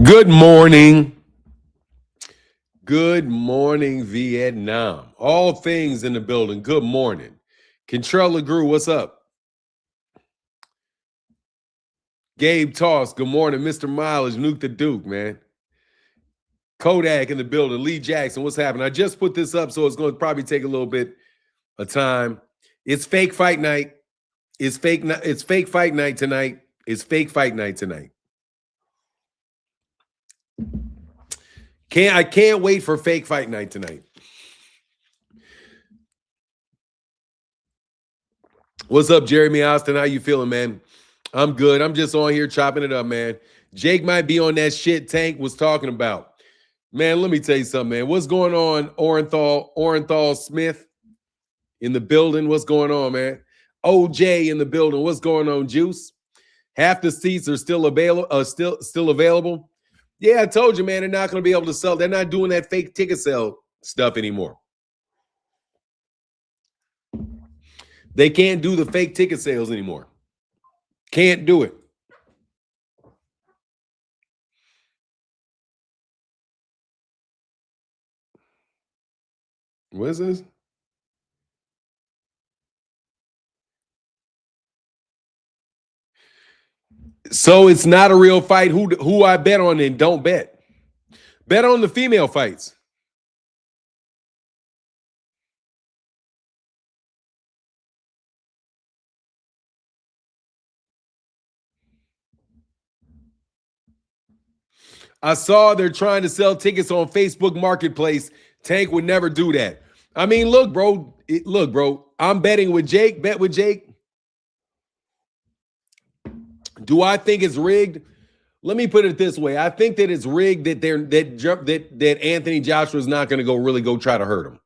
Good morning. Good morning, Vietnam. All things in the building. Good morning. Control LeGrew, what's up? Gabe Toss, good morning. Mr. Mileage, Nuke the Duke, man. Kodak in the building. Lee Jackson, what's happening? I just put this up, so it's going to probably take a little bit of time. It's fake fight night. It's fake fight night tonight. It's fake fight night tonight. I can't wait for fake fight night tonight. What's up, Jeremy Austin? How you feeling, man? I'm good. I'm just on here chopping it up, man. Jake might be on that shit Tank was talking about. Man, let me tell you something, man. What's going on, Orenthal Smith in the building? What's going on, man? OJ in the building. What's going on, Juice? Half the seats are still available. Still available. Yeah, I told you, man. They're not going to be able to sell. They're not doing that fake ticket sale stuff anymore. They can't do the fake ticket sales anymore. Can't do it. What is this? So it's not a real fight. Who I bet on and don't bet. Bet on the female fights. I saw they're trying to sell tickets on Facebook Marketplace. Tank would never do that. I mean, look, bro. I'm betting with Jake. Bet with Jake. Do I think it's rigged? Let me put it this way. I think that it's rigged that Anthony Joshua is not going to really go try to hurt him.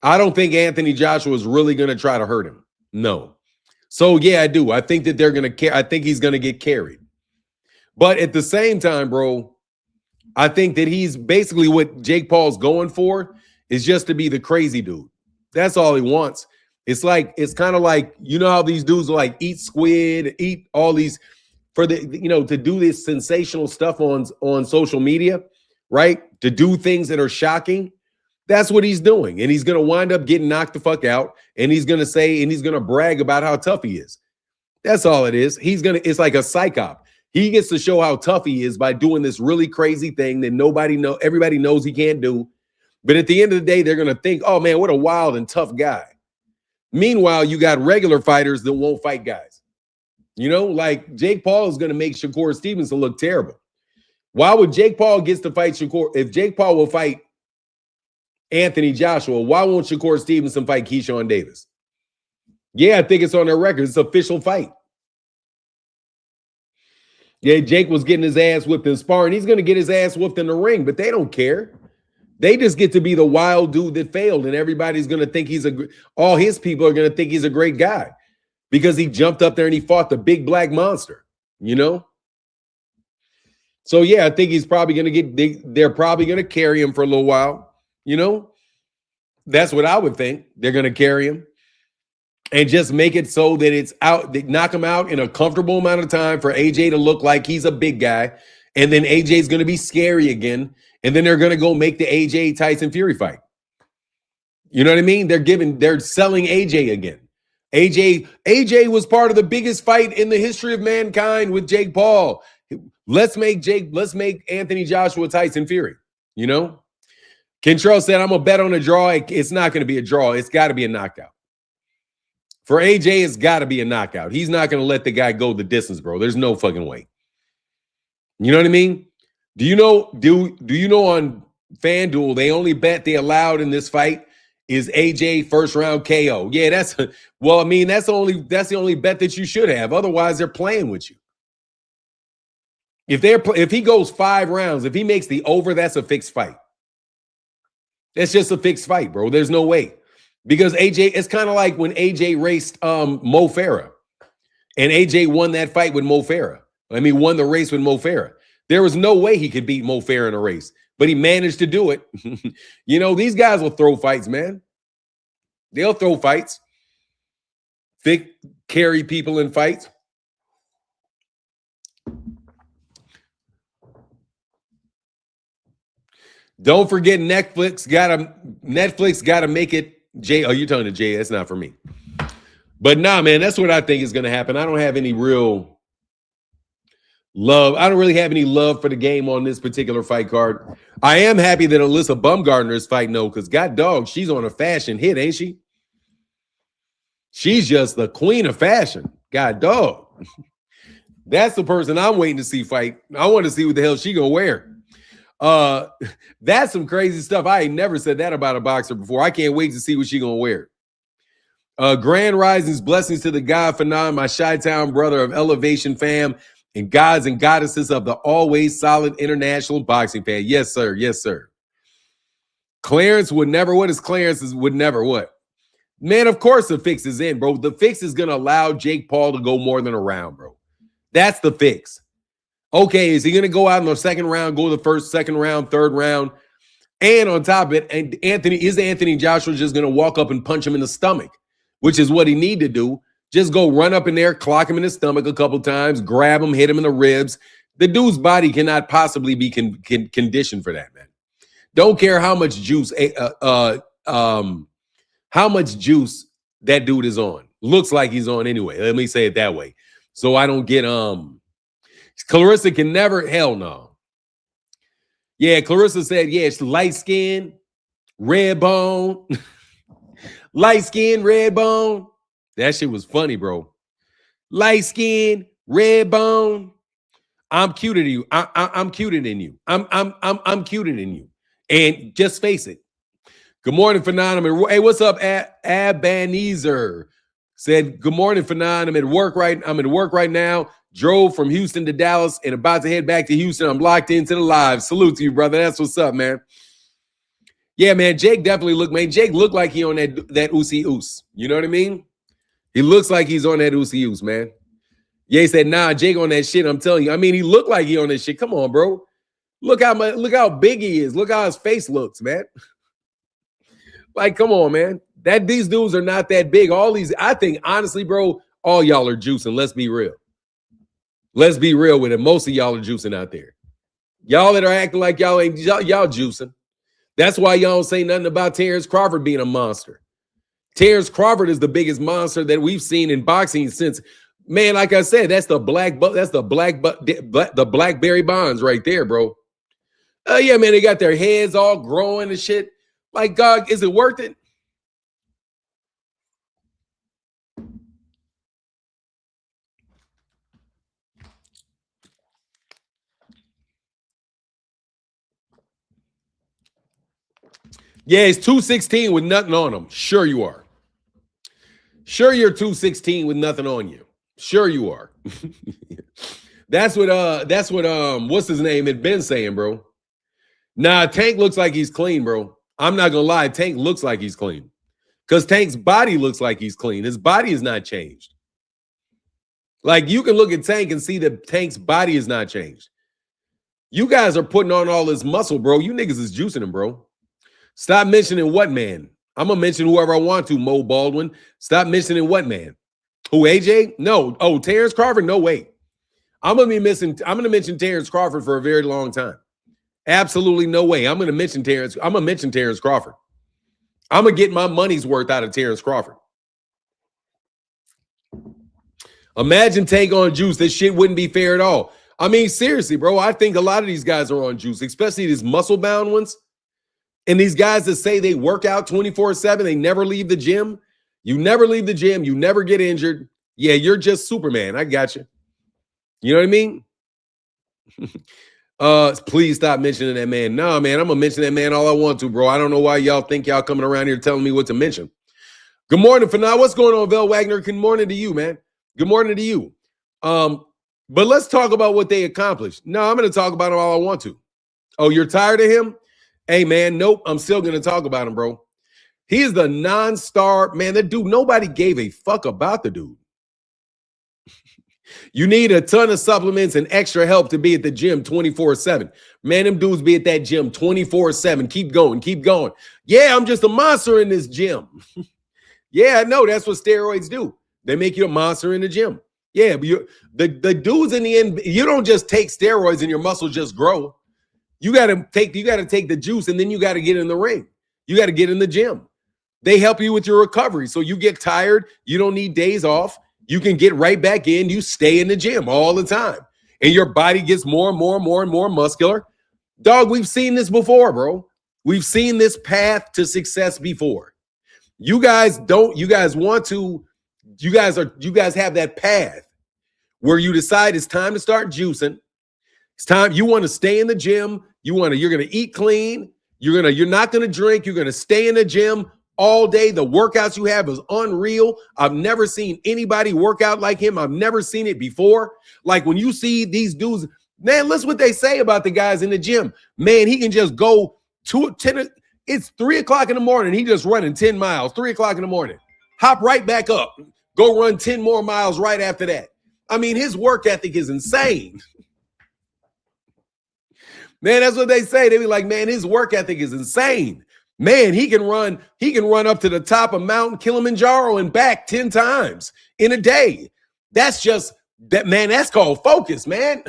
I don't think Anthony Joshua is really going to try to hurt him. No. So yeah, I do. I think that they're going to I think he's going to get carried. But at the same time, bro, I think that he's basically what Jake Paul's going for is just to be the crazy dude. That's all he wants. It's kind of like, you know how these dudes like eat squid, eat all these for the, to do this sensational stuff on social media, right? To do things that are shocking. That's what he's doing. And he's going to wind up getting knocked the fuck out. And he's going to say, and he's going to brag about how tough he is. That's all it is. It's like a psyop. He gets to show how tough he is by doing this really crazy thing that everybody knows he can't do. But at the end of the day, they're going to think, oh man, what a wild and tough guy. Meanwhile, you got regular fighters that won't fight guys. Like Jake Paul is going to make Shakur Stevenson look terrible. Why would Jake Paul get to fight Shakur? If Jake Paul will fight Anthony Joshua, why won't Shakur Stevenson fight Keyshawn Davis? Yeah, I think it's on their record. It's an official fight. Yeah, Jake was getting his ass whipped in sparring. He's going to get his ass whooped in the ring, but they don't care. They just get to be the wild dude that failed, and everybody's going to think all his people are going to think he's a great guy because he jumped up there and he fought the big black monster, So, yeah, I think he's probably going to they're probably going to carry him for a little while, That's what I would think. They're going to carry him and just make it so that it's out. They knock him out in a comfortable amount of time for AJ to look like he's a big guy. And then AJ's going to be scary again. And then they're going to go make the AJ Tyson Fury fight. You know what I mean? They're selling AJ again. AJ was part of the biggest fight in the history of mankind with Jake Paul. Let's make Anthony Joshua Tyson Fury. Kentrell said, I'm going to bet on a draw. It's not going to be a draw. It's got to be a knockout. For AJ, it's got to be a knockout. He's not going to let the guy go the distance, bro. There's no fucking way. You know what I mean? Do you know on FanDuel, they allowed in this fight is AJ first round KO. Yeah, that's the only bet that you should have. Otherwise, they're playing with you. If he goes 5 rounds, if he makes the over, that's a fixed fight. That's just a fixed fight, bro. There's no way. Because AJ, it's kind of like when AJ raced Mo Farah. And AJ won that fight with Mo Farah. Won the race with Mo Farah. There was no way he could beat Mo Farah in a race. But he managed to do it. These guys will throw fights, man. They'll throw fights. Carry people in fights. Don't forget Netflix gotta make it. Jay, oh, you're talking to Jay. That's not for me. But nah, man, that's what I think is gonna happen. I don't have any real love. I don't really have any love for the game on this particular fight card. I am happy that Alyssa Bumgardner is fighting though, because god dog, she's on a fashion hit, ain't she? She's just the queen of fashion. God dog. That's the person I'm waiting to see fight. I want to see what the hell she gonna wear. That's some crazy stuff. I ain't never said that about a boxer before. I can't wait to see what she gonna wear. Grand risings, blessings to the God Phenom, my Chi-Town brother of Elevation fam, and gods and goddesses of the always solid international boxing fan. Yes, sir. Yes, sir. Clarence would never. What is Clarence's would never what? Man, of course the fix is in, bro. The fix is gonna allow Jake Paul to go more than a round, bro. That's the fix. Okay, is he gonna go out in the second round, go the first, second round, third round? And on top of it, and Anthony Joshua just gonna walk up and punch him in the stomach, which is what he need to do. Just go run up in there, clock him in the stomach a couple times, grab him, hit him in the ribs. The dude's body cannot possibly be conditioned for that, man. Don't care how much juice, how much juice that dude is on. Looks like he's on anyway. Let me say it that way. So I don't get Clarissa can never, hell no. Yeah, Clarissa said, yeah, it's light skin, red bone. Light skin, red bone. That shit was funny, bro. Light skin, red bone. I'm cuter than you. I'm cuter than you. I'm cuter than you. And just face it. Good morning, Phenom. Hey, what's up, Abanezer? Said, good morning, Phenom. I'm at work right now. Drove from Houston to Dallas and about to head back to Houston. I'm locked into the live. Salute to you, brother. That's what's up, man. Yeah, man. Jake definitely Jake looked like he on that Usyk Us. You know what I mean? He looks like he's on that Usyk Us, man. Yeah, he said, nah, Jake on that shit. I'm telling you. I mean, he looked like he on that shit. Come on, bro. Look how big he is. Look how his face looks, man. Like, come on, man. These dudes are not that big. I think, honestly, bro, all y'all are juicing. Let's be real. Let's be real with it. Most of y'all are juicing out there. Y'all that are acting like y'all ain't, y'all juicing. That's why y'all don't say nothing about Terence Crawford being a monster. Terence Crawford is the biggest monster that we've seen in boxing since, man, like I said, that's the Blackberry Bonds right there, bro. Yeah, man, they got their heads all growing and shit. Like, God, is it worth it? Yeah, it's 216 with nothing on them. Sure you are. Sure you're 216 with nothing on you. Sure you are. That's what what's his name had been saying, bro. Nah, Tank looks like he's clean, bro. I'm not gonna lie, Tank looks like he's clean. Because Tank's body looks like he's clean. His body is not changed. Like, you can look at Tank and see that Tank's body is not changed. You guys are putting on all this muscle, bro. You niggas is juicing him, bro. Stop mentioning what man? I'm going to mention whoever I want to, Mo Baldwin. Stop mentioning what man? Who, AJ? No. Oh, Terence Crawford? No way. I'm going to mention Terence Crawford for a very long time. Absolutely no way. I'm going to mention Terence Crawford. I'm going to get my money's worth out of Terence Crawford. Imagine Tank on juice. This shit wouldn't be fair at all. I mean, seriously, bro. I think a lot of these guys are on juice, especially these muscle-bound ones. And these guys that say they work out 24/7, they never leave the gym. You never leave the gym. You never get injured. Yeah, you're just Superman. I got you. You know what I mean? Please stop mentioning that man. No, man, I'm going to mention that man all I want to, bro. I don't know why y'all think y'all coming around here telling me what to mention. Good morning, Fanal. What's going on, Vel Wagner? Good morning to you, man. Good morning to you. But let's talk about what they accomplished. No, I'm going to talk about him all I want to. Oh, you're tired of him? Hey, man, nope. I'm still going to talk about him, bro. He is the non-star. Man, that dude, nobody gave a fuck about the dude. You need a ton of supplements and extra help to be at the gym 24/7. Man, them dudes be at that gym 24/7. Keep going, keep going. Yeah, I'm just a monster in this gym. Yeah, I know. That's what steroids do. They make you a monster in the gym. Yeah, but the dudes in the end, you don't just take steroids and your muscles just grow. You got to take the juice, and then you got to get in the ring. You got to get in the gym. They help you with your recovery. So you get tired, you don't need days off. You can get right back in. You stay in the gym all the time. And your body gets more and more and more and more muscular. Dog, we've seen this before, bro. We've seen this path to success before. You guys have that path where you decide it's time to start juicing. It's time you want to stay in the gym. You're going to eat clean. You're not going to drink. You're going to stay in the gym all day. The workouts you have is unreal. I've never seen anybody work out like him. I've never seen it before. Like when you see these dudes, man, listen what they say about the guys in the gym. Man, he can just go it's 3 o'clock in the morning. He just running 10 miles, 3 o'clock in the morning. Hop right back up. Go run 10 more miles right after that. I mean, his work ethic is insane. Man, that's what they say. They be like, man, his work ethic is insane. Man, he can run up to the top of Mount Kilimanjaro and back 10 times in a day. That's called focus, man.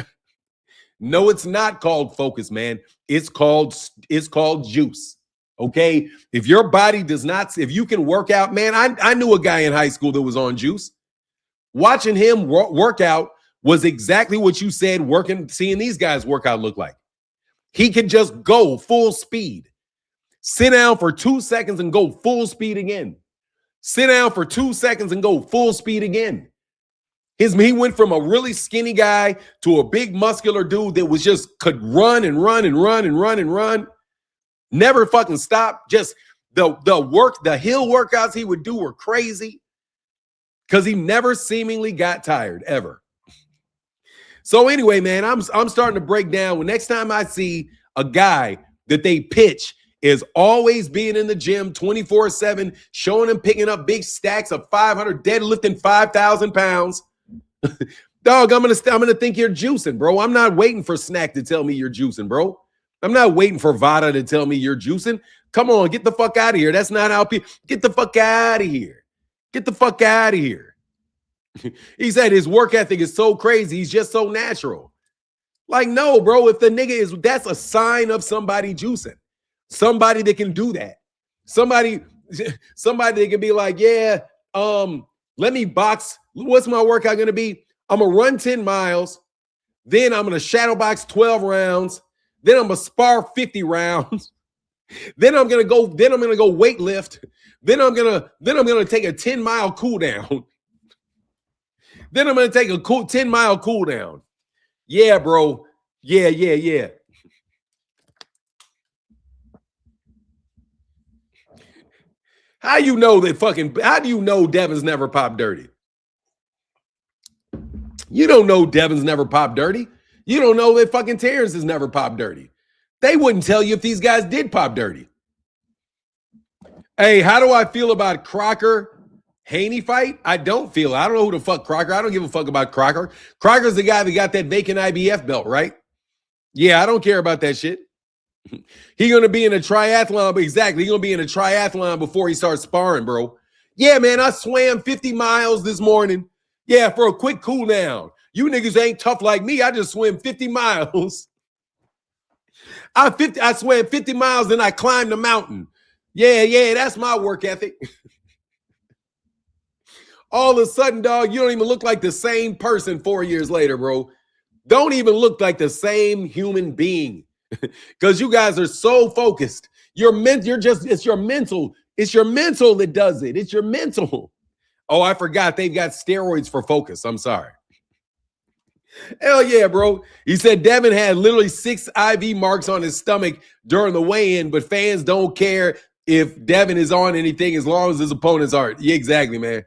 No, it's not called focus, man. It's called juice. Okay? If your body if you can work out, man, I knew a guy in high school that was on juice. Watching him work out was exactly what you said seeing these guys work out look like. He could just go full speed. Sit down for 2 seconds and go full speed again. Sit down for 2 seconds and go full speed again. He went from a really skinny guy to a big muscular dude that could run and run and run and run and run. Never fucking stop. Just the hill workouts he would do were crazy because he never seemingly got tired ever. So anyway, man, I'm starting to break down. When next time I see a guy that they pitch is always being in the gym 24/7, showing him picking up big stacks of 500, deadlifting 5,000 pounds. Dog, I'm gonna think you're juicing, bro. I'm not waiting for Snack to tell me you're juicing, bro. I'm not waiting for Vada to tell me you're juicing. Come on, get the fuck out of here. That's not how people get the fuck out of here. Get the fuck out of here. He said his work ethic is so crazy. He's just so natural. Like, no, bro. If the nigga that's a sign of somebody juicing. Somebody that can do that. Somebody that can be like, yeah, let me box. What's my workout going to be? I'm going to run 10 miles. Then I'm going to shadow box 12 rounds. Then I'm going to spar 50 rounds. Then I'm going to go weight lift. Then I'm going to take a 10-mile cool down. Then I'm going to take a 10-mile cool down. Yeah, bro. Yeah. How do you know Devin's never popped dirty? You don't know Devin's never popped dirty. You don't know that fucking Terence has never popped dirty. They wouldn't tell you if these guys did pop dirty. Hey, how do I feel about Crocker Haney fight? I don't know who the fuck Crocker. I don't give a fuck about Crocker. Crocker's the guy that got that vacant IBF belt, right? Yeah, I don't care about that shit. He's going to be in a triathlon, but exactly. He's going to be in a triathlon before he starts sparring, bro. Yeah, man, I swam 50 miles this morning. Yeah, for a quick cool down. You niggas ain't tough like me. I just swim 50 miles. I swam 50 miles, then I climbed the mountain. Yeah, that's my work ethic. All of a sudden, dog, you don't even look like the same person 4 years later, bro. Don't even look like the same human being. Because you guys are so focused. It's your mental. It's your mental that does it. It's your mental. Oh, I forgot. They've got steroids for focus. I'm sorry. Hell yeah, bro. He said Devin had literally 6 IV marks on his stomach during the weigh-in, but fans don't care if Devin is on anything as long as his opponents aren't. Yeah, exactly, man.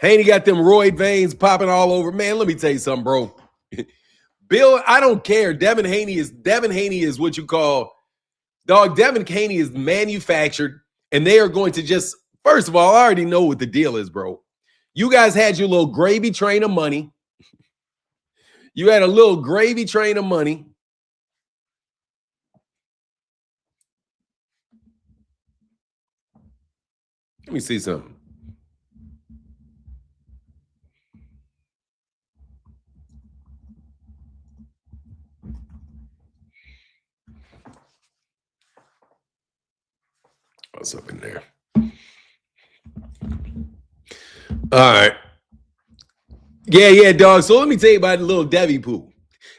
Haney got them roid veins popping all over. Man, let me tell you something, bro. Bill, I don't care. Devin Haney is what you call, dog, Devin Haney is manufactured, and they are going to just, first of all, I already know what the deal is, bro. You guys had your little gravy train of money. You had a little gravy train of money. Let me see something. what's up in there. All right. Yeah, dog. So let me tell you about the little Debbie poo.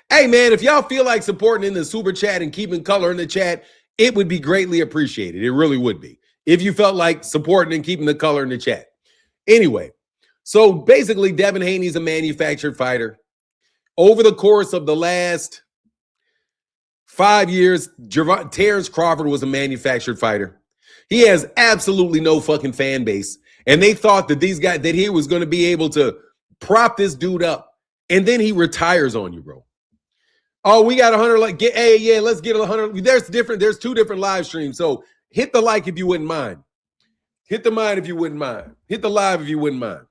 Hey, man, if y'all feel like supporting in the super chat and keeping color in the chat, it would be greatly appreciated. It really would be. If you felt like supporting and keeping the color in the chat. Anyway, so basically, Devin Haney's a manufactured fighter. Over the course of the last 5 years, Terence Crawford was a manufactured fighter. He has absolutely no fucking fan base. And they thought that these guys, that he was going to be able to prop this dude up. And then he retires on you, bro. Oh, we got 100. Like, let's get 100. There's 2 different live streams. So hit the like if you wouldn't mind. Hit the mind if you wouldn't mind. Hit the live if you wouldn't mind.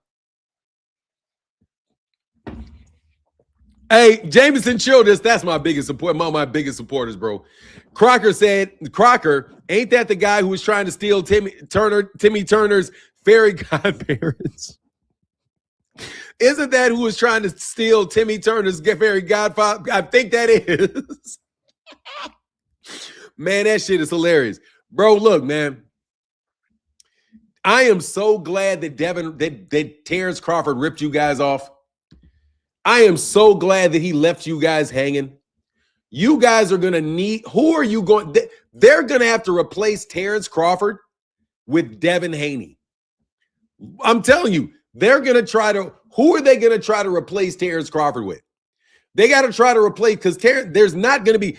Hey, Jameson Childress, that's my biggest support. One of my biggest supporters, bro. Crocker said, ain't that the guy who was trying to steal Timmy Turner's fairy godparents? Isn't that who was trying to steal Timmy Turner's fairy godfather? I think that is. Man, that shit is hilarious. Bro, look, man. I am so glad that Terence Crawford ripped you guys off. I am so glad that he left you guys hanging. You guys are going to need, who are you going, they're going to have to replace Terence Crawford with Devin Haney. I'm telling you, they're going to try to, who are they going to try to replace Terence Crawford with? They got to try to replace, because there's not going to be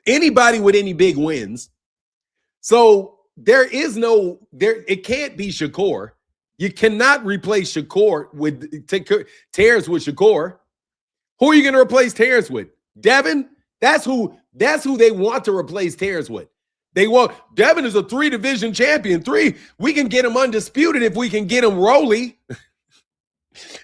anybody with any big wins. So there is no, it can't be Shakur. You cannot replace Shakur with Terence with Shakur. Who are you going to replace Terence with? Devin? That's who they want to replace Terence with. They want, Devin is a 3-division champion. 3, we can get him undisputed if we can get him Rolly.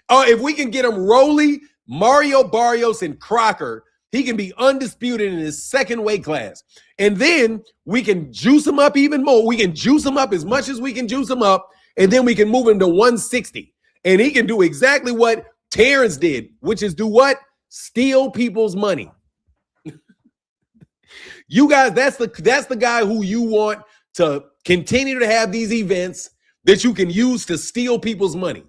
If we can get him Rolly, Mario Barrios, and Crocker, he can be undisputed in his second weight class. And then we can juice him up even more. We can juice him up as much as we can juice him up, and then we can move him to 160. And he can do exactly what Terence did, which is do what? Steal people's money. You guys, that's the guy who you want to continue to have these events that you can use to steal people's money.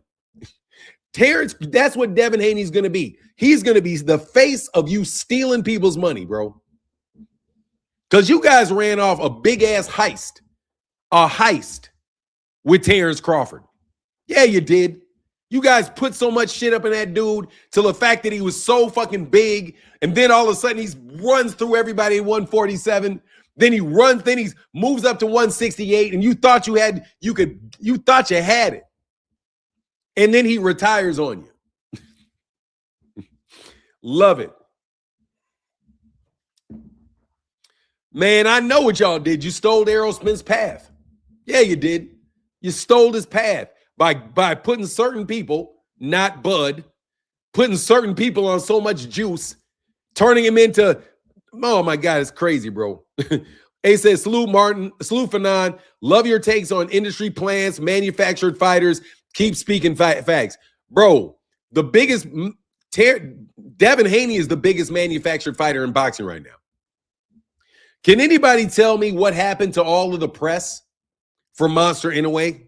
Terence, that's what Devin Haney's going to be. He's going to be the face of you stealing people's money, bro. Because you guys ran off a big-ass heist with Terence Crawford. Yeah, you did. You guys put so much shit up in that dude till the fact that he was so fucking big, and then all of a sudden he runs through everybody at 147. Then he moves up to 168, and you thought you had it. And then he retires on you. Love it. Man, I know what y'all did. You stole Errol Spence' path. Yeah, you did. You stole his path by putting certain people, not Bud, putting certain people on so much juice, turning him into, oh my God, it's crazy, bro. He says, salute Fanon, love your takes on industry plans, manufactured fighters, keep speaking facts. Bro, the biggest, Devin Haney is the biggest manufactured fighter in boxing right now. Can anybody tell me what happened to all of the press for Monster Inoue?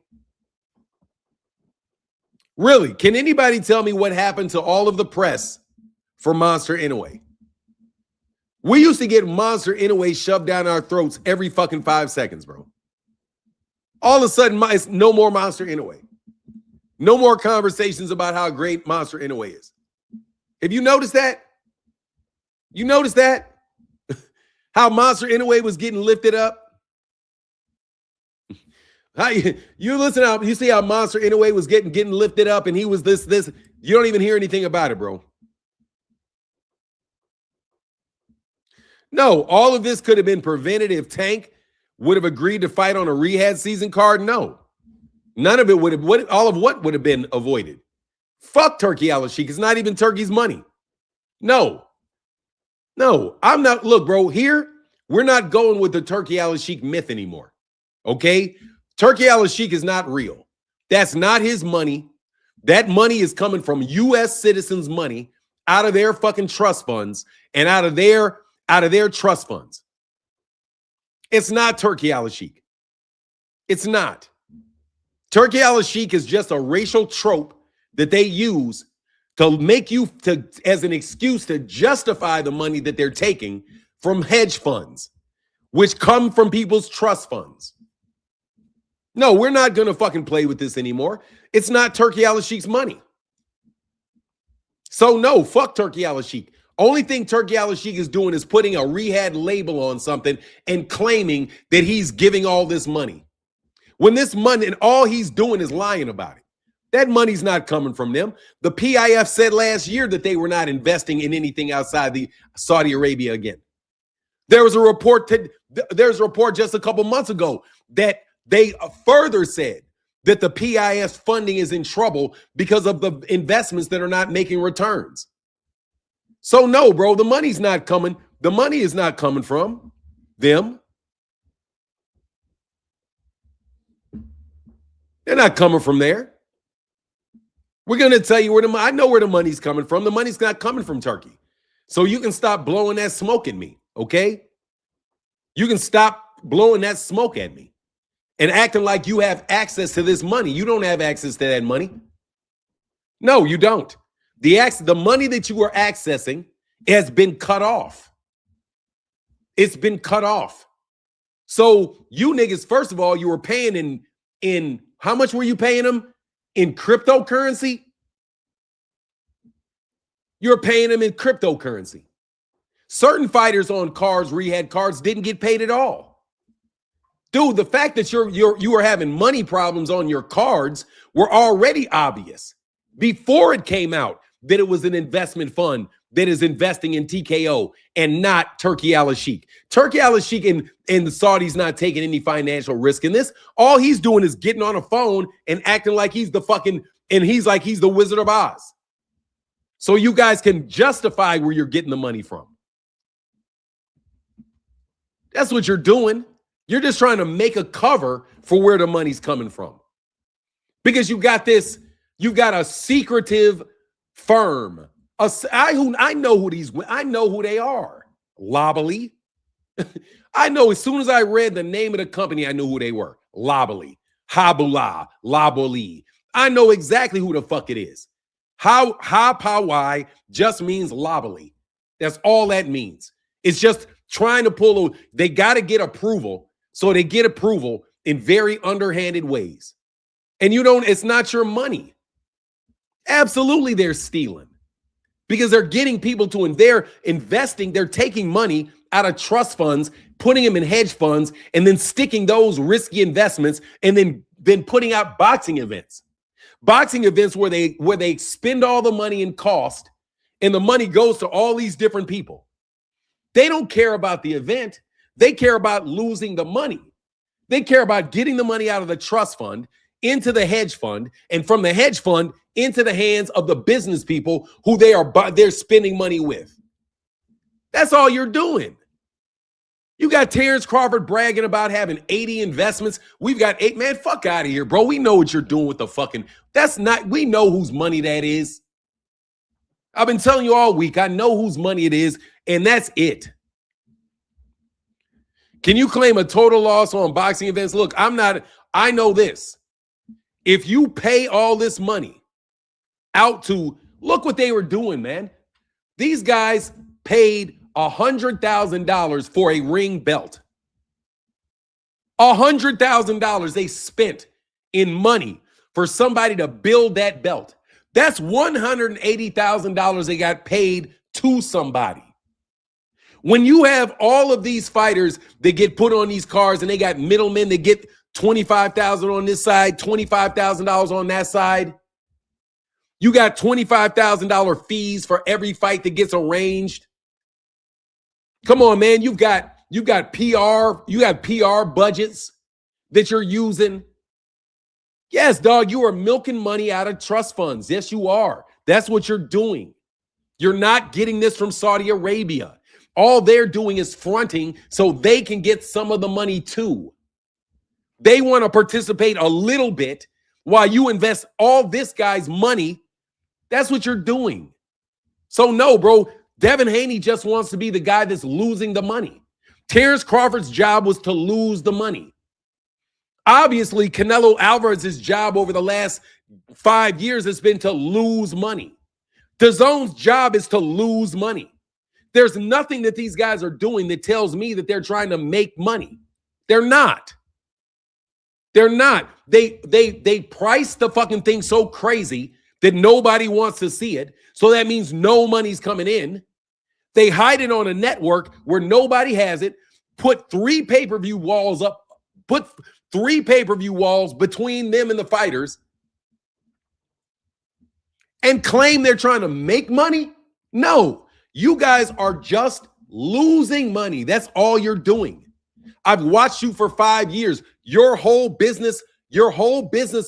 Really, can anybody tell me what happened to all of the press for Monster Inoue? We used to get Monster Inoue shoved down our throats every fucking 5 seconds, bro. All of a sudden, it's no more Monster Inoue. No more conversations about how great Monster Inoue is. Have you noticed that? You noticed that? How Monster Inoue was getting lifted up? How you listen out, you see how Monster Inoue was getting lifted up, and he was this. You don't even hear anything about it, bro. No, all of this could have been prevented if Tank would have agreed to fight on a rehab season card. No, none of it would have. All of what would have been avoided? Fuck Turkey Al-Sheikh. It's not even Turkey's money. No, I'm not. Look, bro. Here we're not going with the Turkey Al-Sheikh myth anymore. Okay. Turkey Al-Sheikh is not real. That's not his money. That money is coming from U.S. citizens' money out of their fucking trust funds and out of their trust funds. It's not Turkey Al-Sheikh. It's not. Turkey al-Sheikh is just a racial trope that they use to make you as an excuse to justify the money that they're taking from hedge funds, which come from people's trust funds. No, we're not going to fucking play with this anymore. It's not Turkey al-Sheikh's money. So no, fuck Turkey al-Sheikh. Only thing Turkey al-Sheikh is doing is putting a rehab label on something and claiming that he's giving all this money. When this money, and all he's doing is lying about it. That money's not coming from them. The PIF said last year that they were not investing in anything outside the Saudi Arabia again. There's a report just a couple months ago that they further said that the PIF funding is in trouble because of the investments that are not making returns. So no, bro, the money's not coming. The money is not coming from them. They're not coming from there. We're going to tell you where I know where the money's coming from. The money's not coming from Turkey. So you can stop blowing that smoke at me, okay? You can stop blowing that smoke at me and acting like you have access to this money. You don't have access to that money. No, you don't. The money that you are accessing has been cut off. It's been cut off. So you niggas, first of all, you were paying in how much were you paying them? In cryptocurrency? You're paying them in cryptocurrency. Certain fighters on cards, rehab cards, didn't get paid at all. Dude, the fact that you were having money problems on your cards were already obvious before it came out that it was an investment fund that is investing in TKO and not Turkey al-Sheikh. Turkey al-Sheikh and the Saudis not taking any financial risk in this. All he's doing is getting on a phone and acting like he's the Wizard of Oz. So you guys can justify where you're getting the money from. That's what you're doing. You're just trying to make a cover for where the money's coming from. Because you've got a secretive firm. I know who they are. Lobbly. I know as soon as I read the name of the company, I knew who they were. Lobbly. Habula. Lobbly. I know exactly who the fuck it is. Ha-pa-why just means lobbly. That's all that means. It's just trying to they got to get approval. So they get approval in very underhanded ways. And it's not your money. Absolutely, they're stealing. Because they're getting people they're investing, they're taking money out of trust funds, putting them in hedge funds, and then sticking those risky investments, and then putting out boxing events. Boxing events where they spend all the money in cost, and the money goes to all these different people. They don't care about the event. They care about losing the money. They care about getting the money out of the trust fund into the hedge fund, and from the hedge fund into the hands of the business people who they're spending money with. That's all you're doing. You got Terence Crawford bragging about having 80 investments. We've got 8. Man, fuck out of here, bro. We know what you're doing with the fucking. We know whose money that is. I've been telling you all week. I know whose money it is, and that's it. Can you claim a total loss on boxing events? Look, I know this. If you pay all this money out to, look what they were doing, man. These guys paid $100,000 for a ring belt. $100,000 they spent in money for somebody to build that belt. That's $180,000 they got paid to somebody. When you have all of these fighters that get put on these cards and they got middlemen that get $25,000 on this side, $25,000 on that side. You got $25,000 fees for every fight that gets arranged. Come on, man. You've got PR budgets that you're using. Yes, dog, you are milking money out of trust funds. Yes, you are. That's what you're doing. You're not getting this from Saudi Arabia. All they're doing is fronting so they can get some of the money too. They want to participate a little bit while you invest all this guy's money. That's what you're doing. So no, bro, Devin Haney just wants to be the guy that's losing the money. Terence Crawford's job was to lose the money. Obviously, Canelo Alvarez's job over the last 5 years has been to lose money. DAZN's job is to lose money. There's nothing that these guys are doing that tells me that they're trying to make money. They're not. They're not. They price the fucking thing so crazy that nobody wants to see it. So that means no money's coming in. They hide it on a network where nobody has it. Put 3 pay-per-view walls up. Put 3 pay-per-view walls between them and the fighters. And claim they're trying to make money? No. You guys are just losing money. That's all you're doing. I've watched you for 5 years. Your whole business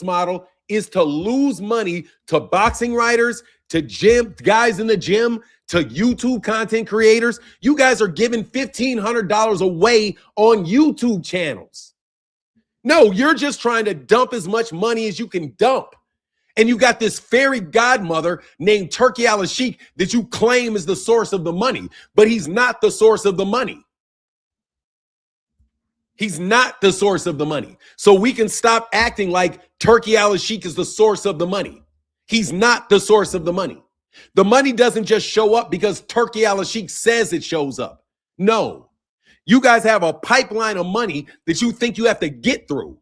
model is to lose money to boxing writers, to gym guys in the gym, to YouTube content creators. You guys are giving $1,500 away on YouTube channels. No, you're just trying to dump as much money as you can dump. And you got this fairy godmother named Turkey Al-Sheikh that you claim is the source of the money, but he's not the source of the money. He's not the source of the money. So we can stop acting like Turkey Al-Sheikh is the source of the money. He's not the source of the money. The money doesn't just show up because Turkey Al-Sheikh says it shows up. No. You guys have a pipeline of money that you think you have to get through.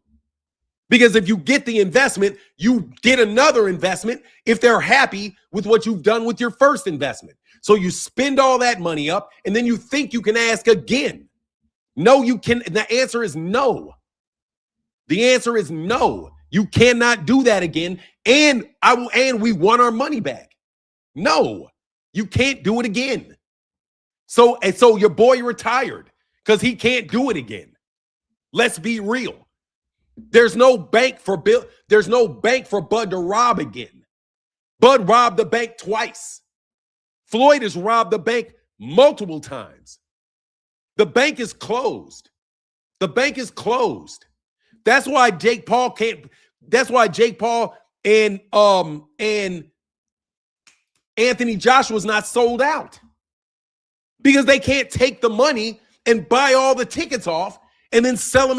Because if you get the investment, you get another investment if they're happy with what you've done with your first investment. So you spend all that money up and then you think you can ask again. No, you can. The answer is no. The answer is no. You cannot do that again. And we want our money back. No, you can't do it again. So your boy retired because he can't do it again. Let's be real. There's no bank for Bill. There's no bank for Bud to rob again. Bud robbed the bank twice. Floyd has robbed the bank multiple times. The bank is closed. The bank is closed. That's why Jake Paul can't. That's why Jake Paul and Anthony Joshua's not sold out, because they can't take the money and buy all the tickets off and then sell them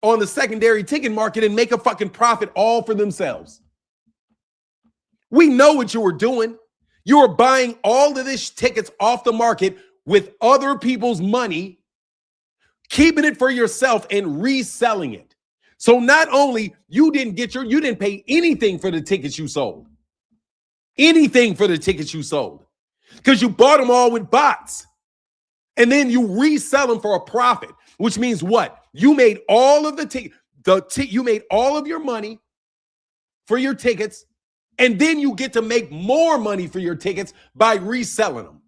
on the secondary ticket market and make a fucking profit all for themselves. We know what you were doing. You were buying all of these tickets off the market with other people's money, keeping it for yourself and reselling it. So not only you didn't pay anything for the tickets you sold. Anything for the tickets you sold. Because you bought them all with bots. And then you resell them for a profit, which means what? You made all of you made all of your money for your tickets, and then you get to make more money for your tickets by reselling them.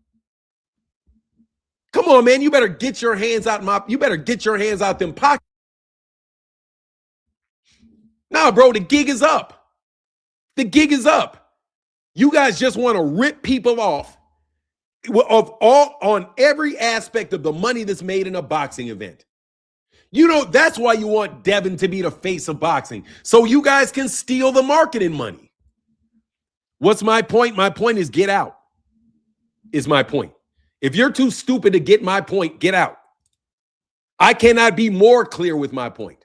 Come on, man, you better get your hands out them pockets. Nah, bro, the gig is up. The gig is up. You guys just want to rip people off on every aspect of the money that's made in a boxing event. You know, that's why you want Devin to be the face of boxing, so you guys can steal the marketing money. What's my point? My point is get out, is my point. If you're too stupid to get my point, get out. I cannot be more clear with my point.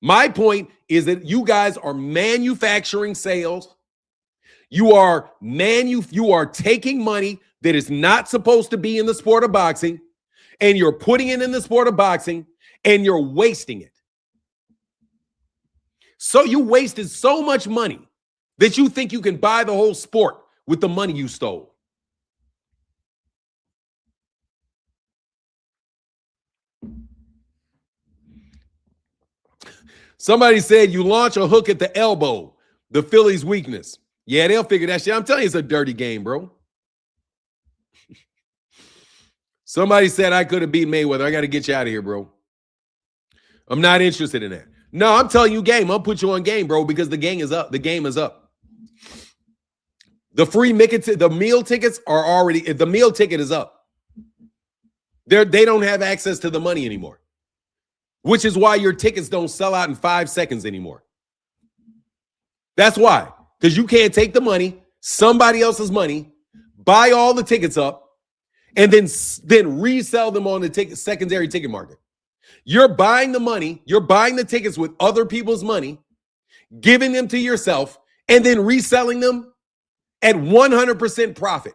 My point is that you guys are manufacturing sales. You are taking money that is not supposed to be in the sport of boxing, and you're putting it in the sport of boxing, and you're wasting it. So you wasted so much money that you think you can buy the whole sport with the money you stole. Somebody said you launch a hook at the elbow, the Phillies' weakness. Yeah, they'll figure that shit. I'm telling you, it's a dirty game, bro. Somebody said I could have beat Mayweather. I got to get you out of here, bro. I'm not interested in that. No, I'm telling you game. I'll put you on game, bro, because the game is up. The game is up. The the meal tickets are already, the meal ticket is up. They don't have access to the money anymore, which is why your tickets don't sell out in 5 seconds anymore. That's why, because you can't take the money, somebody else's money, buy all the tickets up, and then resell them on the secondary ticket market. You're buying the money, you're buying the tickets with other people's money, giving them to yourself, and then reselling them at 100% profit.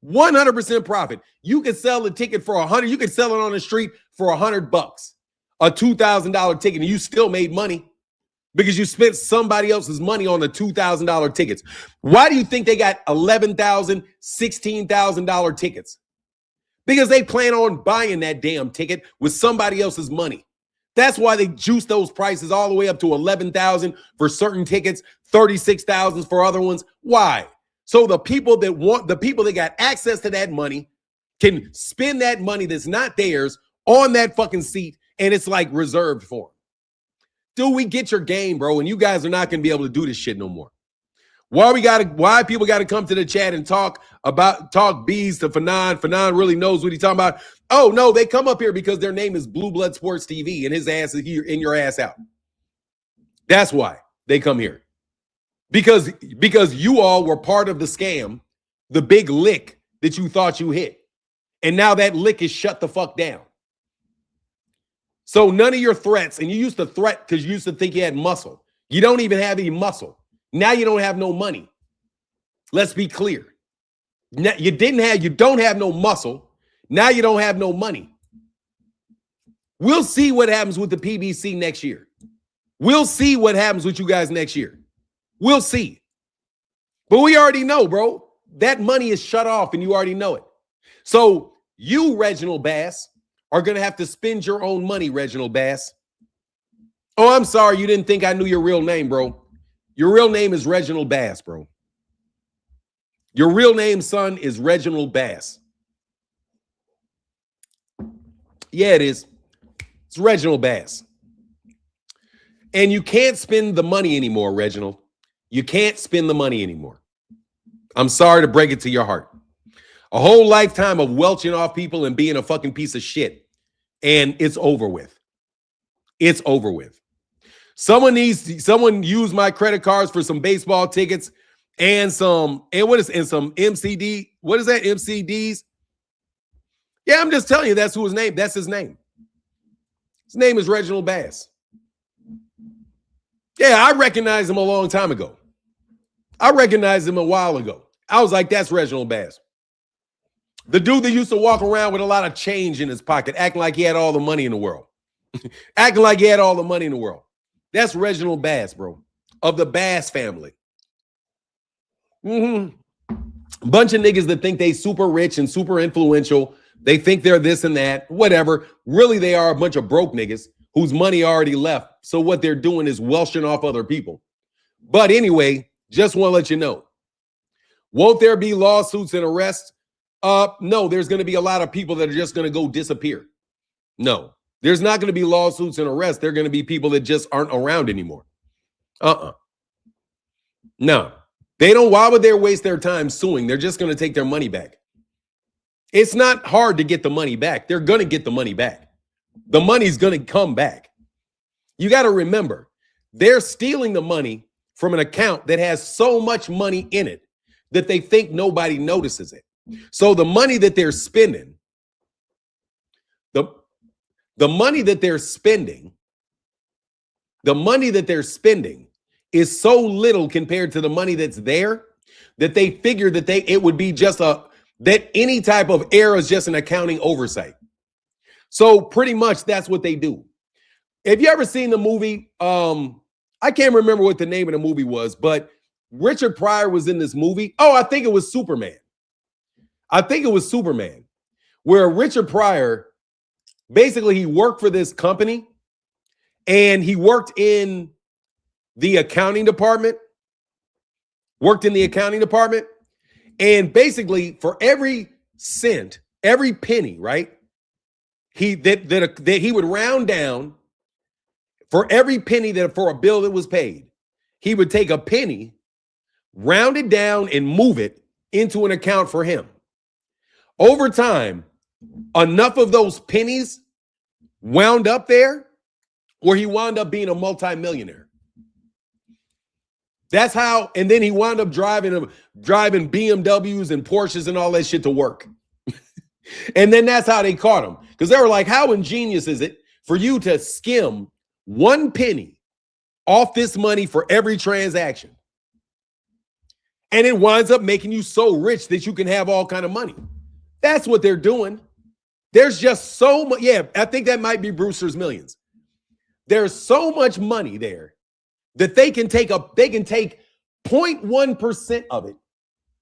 100% profit. You could sell the ticket for $100. You could sell it on the street for $100, a $2,000 ticket, and you still made money because you spent somebody else's money on the $2,000 tickets. Why do you think they got $11,000, $16,000 tickets? Because they plan on buying that damn ticket with somebody else's money. That's why they juice those prices all the way up to $11,000 for certain tickets, $36,000 for other ones. Why? So the people that got access to that money can spend that money that's not theirs on that fucking seat, and it's like reserved for them. Dude, we get your game, bro, and you guys are not going to be able to do this shit no more. Why people got to come to the chat and talk bees to Fanon? Fanon really knows what he's talking about. Oh, no, they come up here because their name is Blue Blood Sports TV, and his ass is here in your ass out. That's why they come here. Because you all were part of the scam, the big lick that you thought you hit. And now that lick is shut the fuck down. So none of your threats, and you used to threat because you used to think you had muscle. You don't even have any muscle. Now you don't have no money. Let's be clear. Now, you don't have no muscle. Now you don't have no money. We'll see what happens with the PBC next year. We'll see what happens with you guys next year. We'll see. But we already know, bro. That money is shut off and you already know it. So you, Reginald Bass, are going to have to spend your own money, Reginald Bass. Oh, I'm sorry. You didn't think I knew your real name, bro. Your real name is Reginald Bass, bro. Your real name, son, is Reginald Bass. Yeah, it is. It's Reginald Bass. And you can't spend the money anymore, Reginald. You can't spend the money anymore. I'm sorry to break it to your heart. A whole lifetime of welching off people and being a fucking piece of shit. And it's over with. It's over with. Someone used my credit cards for some baseball tickets and some MCD. What is that? MCDs? Yeah, I'm just telling you that's his name. That's his name. His name is Reginald Bass. Yeah, I recognized him a long time ago. I recognized him a while ago. I was like, that's Reginald Bass. The dude that used to walk around with a lot of change in his pocket, acting like he had all the money in the world. Acting like he had all the money in the world. That's Reginald Bass, bro, of the Bass family. Bunch of niggas that think they super rich and super influential. They think they're this and that, whatever. Really, they are a bunch of broke niggas whose money already left. So what they're doing is welching off other people. But anyway, just want to let you know. Won't there be lawsuits and arrests? No, there's going to be a lot of people that are just going to go disappear. No, there's not going to be lawsuits and arrests. They're going to be people that just aren't around anymore. No, they don't. Why would they waste their time suing? They're just going to take their money back. It's not hard to get the money back. They're going to get the money back. The money's going to come back. You got to remember, they're stealing the money from an account that has so much money in it that they think nobody notices it. So the money that they're spending, the money that they're spending is so little compared to the money that's there that they figure that it would be just that any type of error is just an accounting oversight. So pretty much that's what they do. Have you ever seen the movie? I can't remember what the name of the movie was, but Richard Pryor was in this movie. Oh, I think it was Superman. Where Richard Pryor, basically he worked for this company and he worked in the accounting department. And basically for every cent, every penny, right? He would round down for every penny that for a bill that was paid. He would take a penny, round it down and move it into an account for him. Over time, enough of those pennies wound up there where he wound up being a multimillionaire. That's how, and then he wound up driving BMWs and Porsches and all that shit to work. And then that's how they caught him. Because they were like, how ingenious is it for you to skim 1 penny off this money for every transaction. And it winds up making you so rich that you can have all kind of money. That's what they're doing. There's just so much. Yeah, I think that might be Brewster's Millions. There's so much money there that they can take 0.1% of it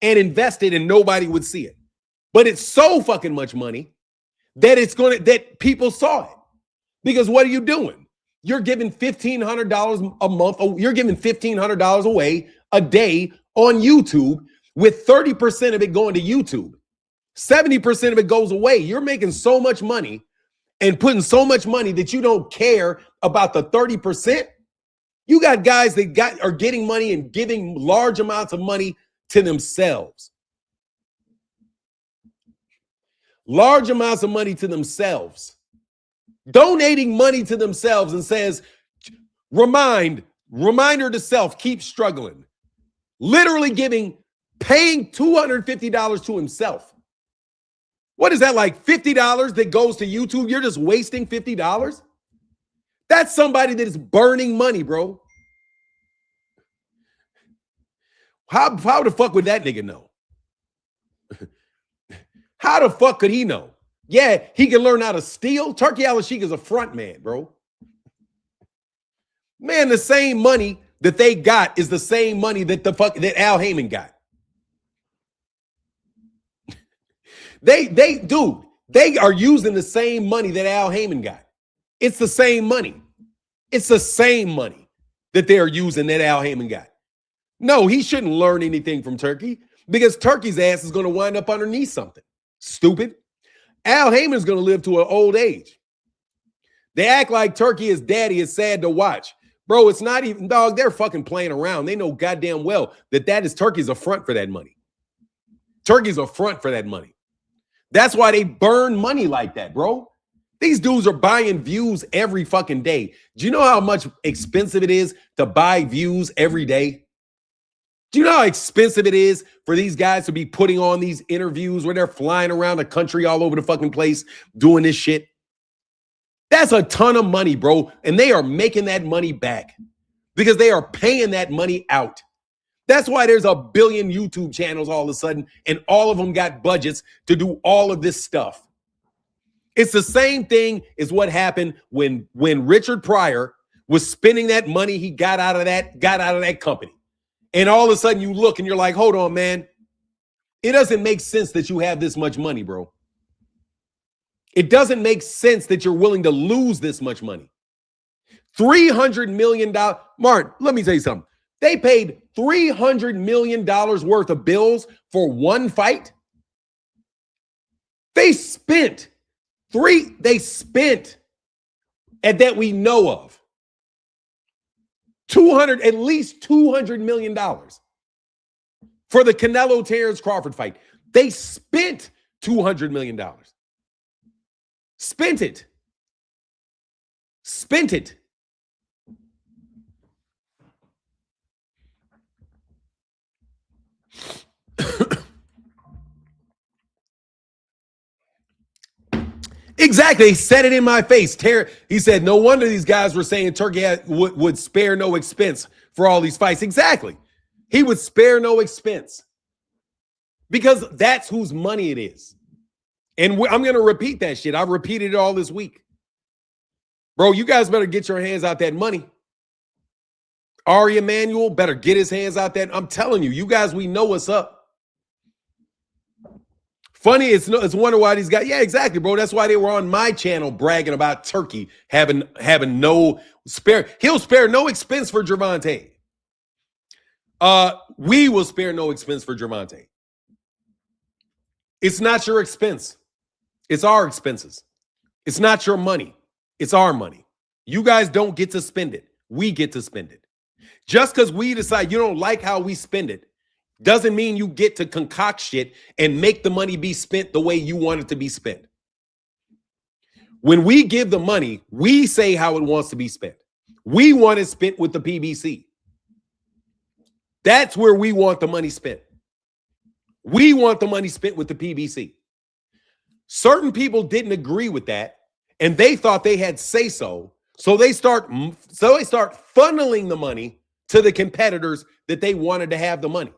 and invest it and nobody would see it. But it's so fucking much money that that people saw it. Because what are you doing? You're giving $1,500 a month. You're giving $1,500 away a day on YouTube, with 30% of it going to YouTube. 70% of it goes away. You're making so much money and putting so much money that you don't care about the 30%. You got guys that are getting money and giving large amounts of money to themselves. Large amounts of money to themselves. Donating money to themselves and says, reminder to self, keep struggling. Literally paying $250 to himself. What is that, like $50 that goes to YouTube? You're just wasting $50? That's somebody that is burning money, bro. How the fuck would that nigga know? How the fuck could he know? Yeah, he can learn how to steal. Turkey Al-Sheikh is a front man, bro. Man, the same money that they got is the same money that that Al Heyman got. They are using the same money that Al Heyman got. It's the same money. It's the same money that they are using that Al Heyman got. No, he shouldn't learn anything from Turkey because Turkey's ass is going to wind up underneath something. Stupid. Al Heyman's going to live to an old age. They act like Turkey is daddy is sad to watch. Bro, it's not even, dog, they're fucking playing around. They know goddamn well that is Turkey's a front for that money. Turkey's a front for that money. That's why they burn money like that, bro. These dudes are buying views every fucking day. Do you know how much expensive it is to buy views every day? Do you know how expensive it is for these guys to be putting on these interviews where they're flying around the country all over the fucking place doing this shit? That's a ton of money, bro. And they are making that money back because they are paying that money out. That's why there's a billion YouTube channels all of a sudden, and all of them got budgets to do all of this stuff. It's the same thing as what happened when Richard Pryor was spending that money he got out of that company. And all of a sudden you look and you're like, hold on, man. It doesn't make sense that you have this much money, bro. It doesn't make sense that you're willing to lose this much money. $300 million. Martin, let me tell you something. They paid $300 million worth of bills for one fight. They spent, and that we know of, at least $200 million for the Canelo Terence Crawford fight. They spent $200 million. Spent it. Exactly. He said it in my face. He said, no wonder these guys were saying Turkey would spare no expense for all these fights. Exactly. He would spare no expense because that's whose money it is. And I'm going to repeat that shit. I've repeated it all this week. Bro, you guys better get your hands out that money. Ari Emanuel better get his hands out that. I'm telling you, you guys, we know what's up. Funny, it's wonder why these guys. Yeah, exactly, bro. That's why they were on my channel bragging about Turkey having no spare. He'll spare no expense for Gervonta. We will spare no expense for Gervonta. It's not your expense. It's our expenses. It's not your money. It's our money. You guys don't get to spend it. We get to spend it. Just because we decide you don't like how we spend it doesn't mean you get to concoct shit and make the money be spent the way you want it to be spent. When we give the money, we say how it wants to be spent. We want it spent with the PBC. That's where we want the money spent. We want the money spent with the PBC. Certain people didn't agree with that, and they thought they had say-so. So they start funneling the money to the competitors that they wanted to have the money.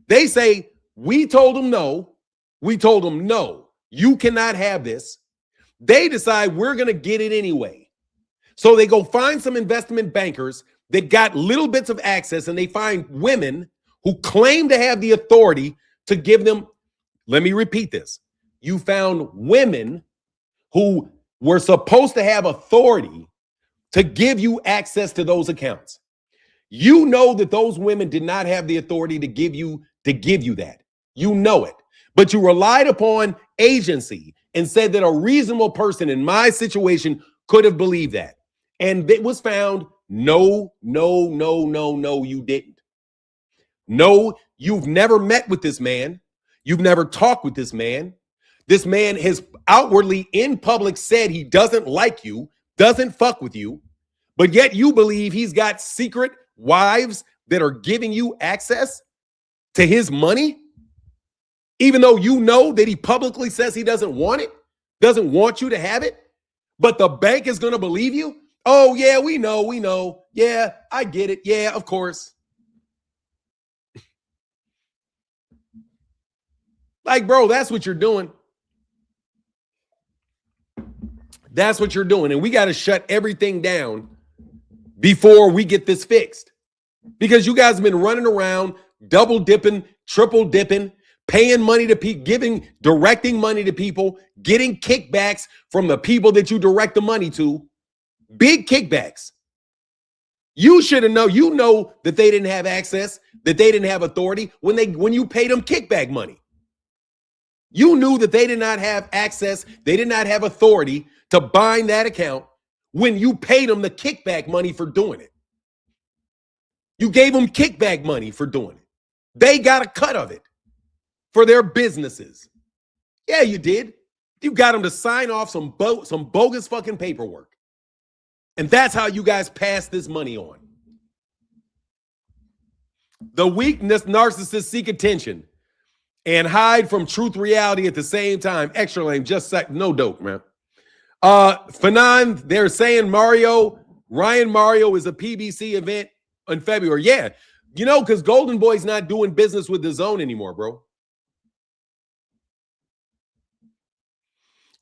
They say, we told them no. We told them no, you cannot have this. They decide we're going to get it anyway. So they go find some investment bankers that got little bits of access, and they find women who claim to have the authority to give them. Let me repeat this. You found women who were supposed to have authority to give you access to those accounts. You know that those women did not have the authority to give you that. You know it. But you relied upon agency and said that a reasonable person in my situation could have believed that. And it was found, no, you didn't. No, you've never met with this man. You've never talked with this man. This man has outwardly in public said he doesn't like you, doesn't fuck with you, but yet you believe he's got secret wives that are giving you access to his money, even though you know that he publicly says he doesn't want it, doesn't want you to have it, but the bank is going to believe you? Oh, yeah, we know. Yeah, I get it. Yeah, of course. Like, bro, that's what you're doing. That's what you're doing. And we got to shut everything down before we get this fixed. Because you guys have been running around, double dipping, triple dipping, paying money to people, directing money to people, getting kickbacks from the people that you direct the money to. Big kickbacks. You should have known. You know that they didn't have access, that they didn't have authority when you paid them kickback money. You knew that they did not have access, they did not have authority to bind that account when you paid them the kickback money for doing it. You gave them kickback money for doing it. They got a cut of it for their businesses. Yeah, you did. You got them to sign off some bogus fucking paperwork. And that's how you guys pass this money on. The weakness narcissists seek attention and hide from truth reality at the same time. Extra lame, just no dope, man. Fanon, they're saying Ryan Mario is a PBC event in February. Yeah, you know, because Golden Boy's not doing business with the Zone anymore, bro.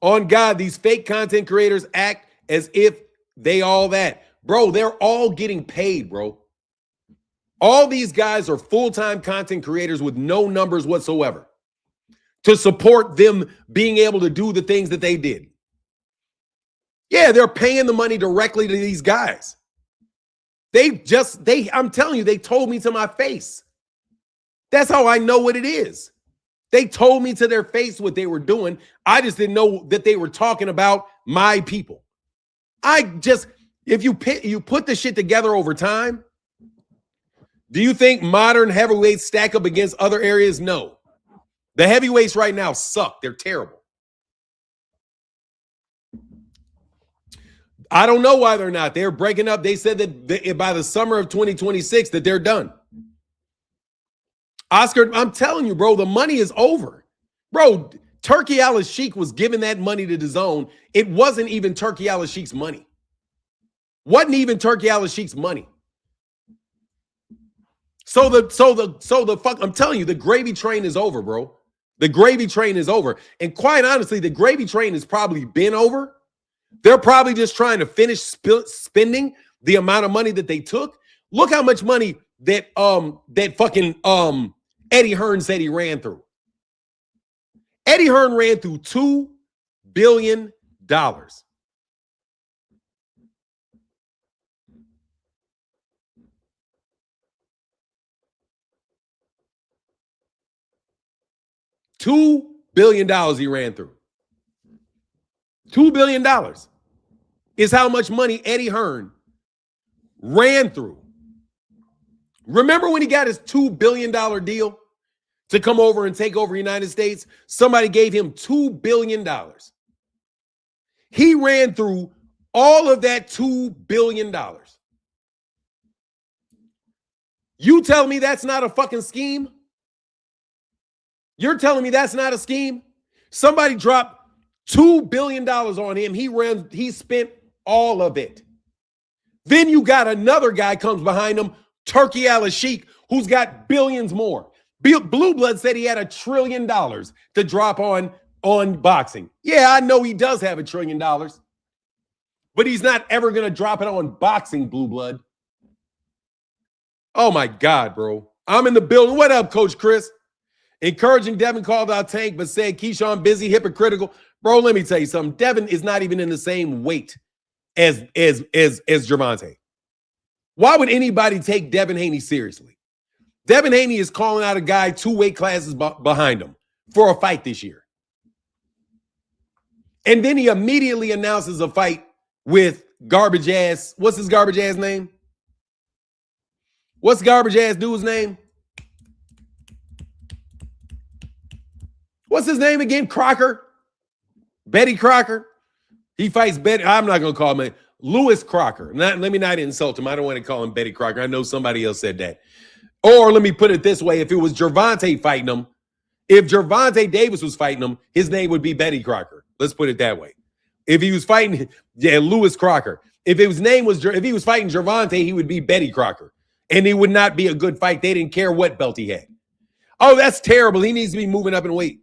On God, these fake content creators act as if they all that. Bro, they're all getting paid, bro. All these guys are full-time content creators with no numbers whatsoever to support them being able to do the things that they did. Yeah, they're paying the money directly to these guys. I'm telling you, they told me to my face. That's how I know what it is. They told me to their face what they were doing. I just didn't know that they were talking about my if you put the shit together over time, do you think modern heavyweights stack up against other areas? No. The heavyweights right now suck. They're terrible. I don't know why they're not. They're breaking up. They said that by the summer of 2026 that they're done. Oscar, I'm telling you, bro, the money is over. Bro, Turkey Al-Sheikh was giving that money to DAZN. It wasn't even Turkey Al-Sheikh's money. Wasn't even Turkey Al-Sheikh's money. So the fuck, I'm telling you, the gravy train is over, bro. The gravy train is over. And quite honestly, the gravy train has probably been over. They're probably just trying to finish spending the amount of money that they took. Look how much money that fucking Eddie Hearn said he ran through. Eddie Hearn ran through $2 billion. $2 billion he ran through. $2 billion is how much money Eddie Hearn ran through. Remember when he got his $2 billion deal to come over and take over the United States? Somebody gave him $2 billion. He ran through all of that $2 billion. You tell me that's not a fucking scheme? You're telling me that's not a scheme? Somebody dropped $2 billion on him. He spent all of it. Then you got another guy comes behind him, Turkey Al-Sheikh, who's got billions more. Blue Blood said he had $1 trillion to drop on boxing. Yeah, I know he does have $1 trillion, but he's not ever going to drop it on boxing, Blue Blood. Oh, my God, bro. I'm in the building. What up, Coach Chris? Encouraging Devin called out Tank, but said Keyshawn busy, hypocritical. Bro, let me tell you something. Devin is not even in the same weight as Gervonta. Why would anybody take Devin Haney seriously? Devin Haney is calling out a guy 2 weight classes behind him for a fight this year. And then he immediately announces a fight with garbage ass. What's his garbage ass name? What's garbage ass dude's name? What's his name again? Crocker? Betty Crocker? He fights Betty. I'm not going to call him Lewis Crocker. Let me not insult him. I don't want to call him Betty Crocker. I know somebody else said that. Or let me put it this way. If it was Gervonta fighting him, if Gervonta Davis was fighting him, his name would be Betty Crocker. Let's put it that way. If he was fighting, Lewis Crocker. If he was fighting Gervonta, he would be Betty Crocker. And it would not be a good fight. They didn't care what belt he had. Oh, that's terrible. He needs to be moving up in weight.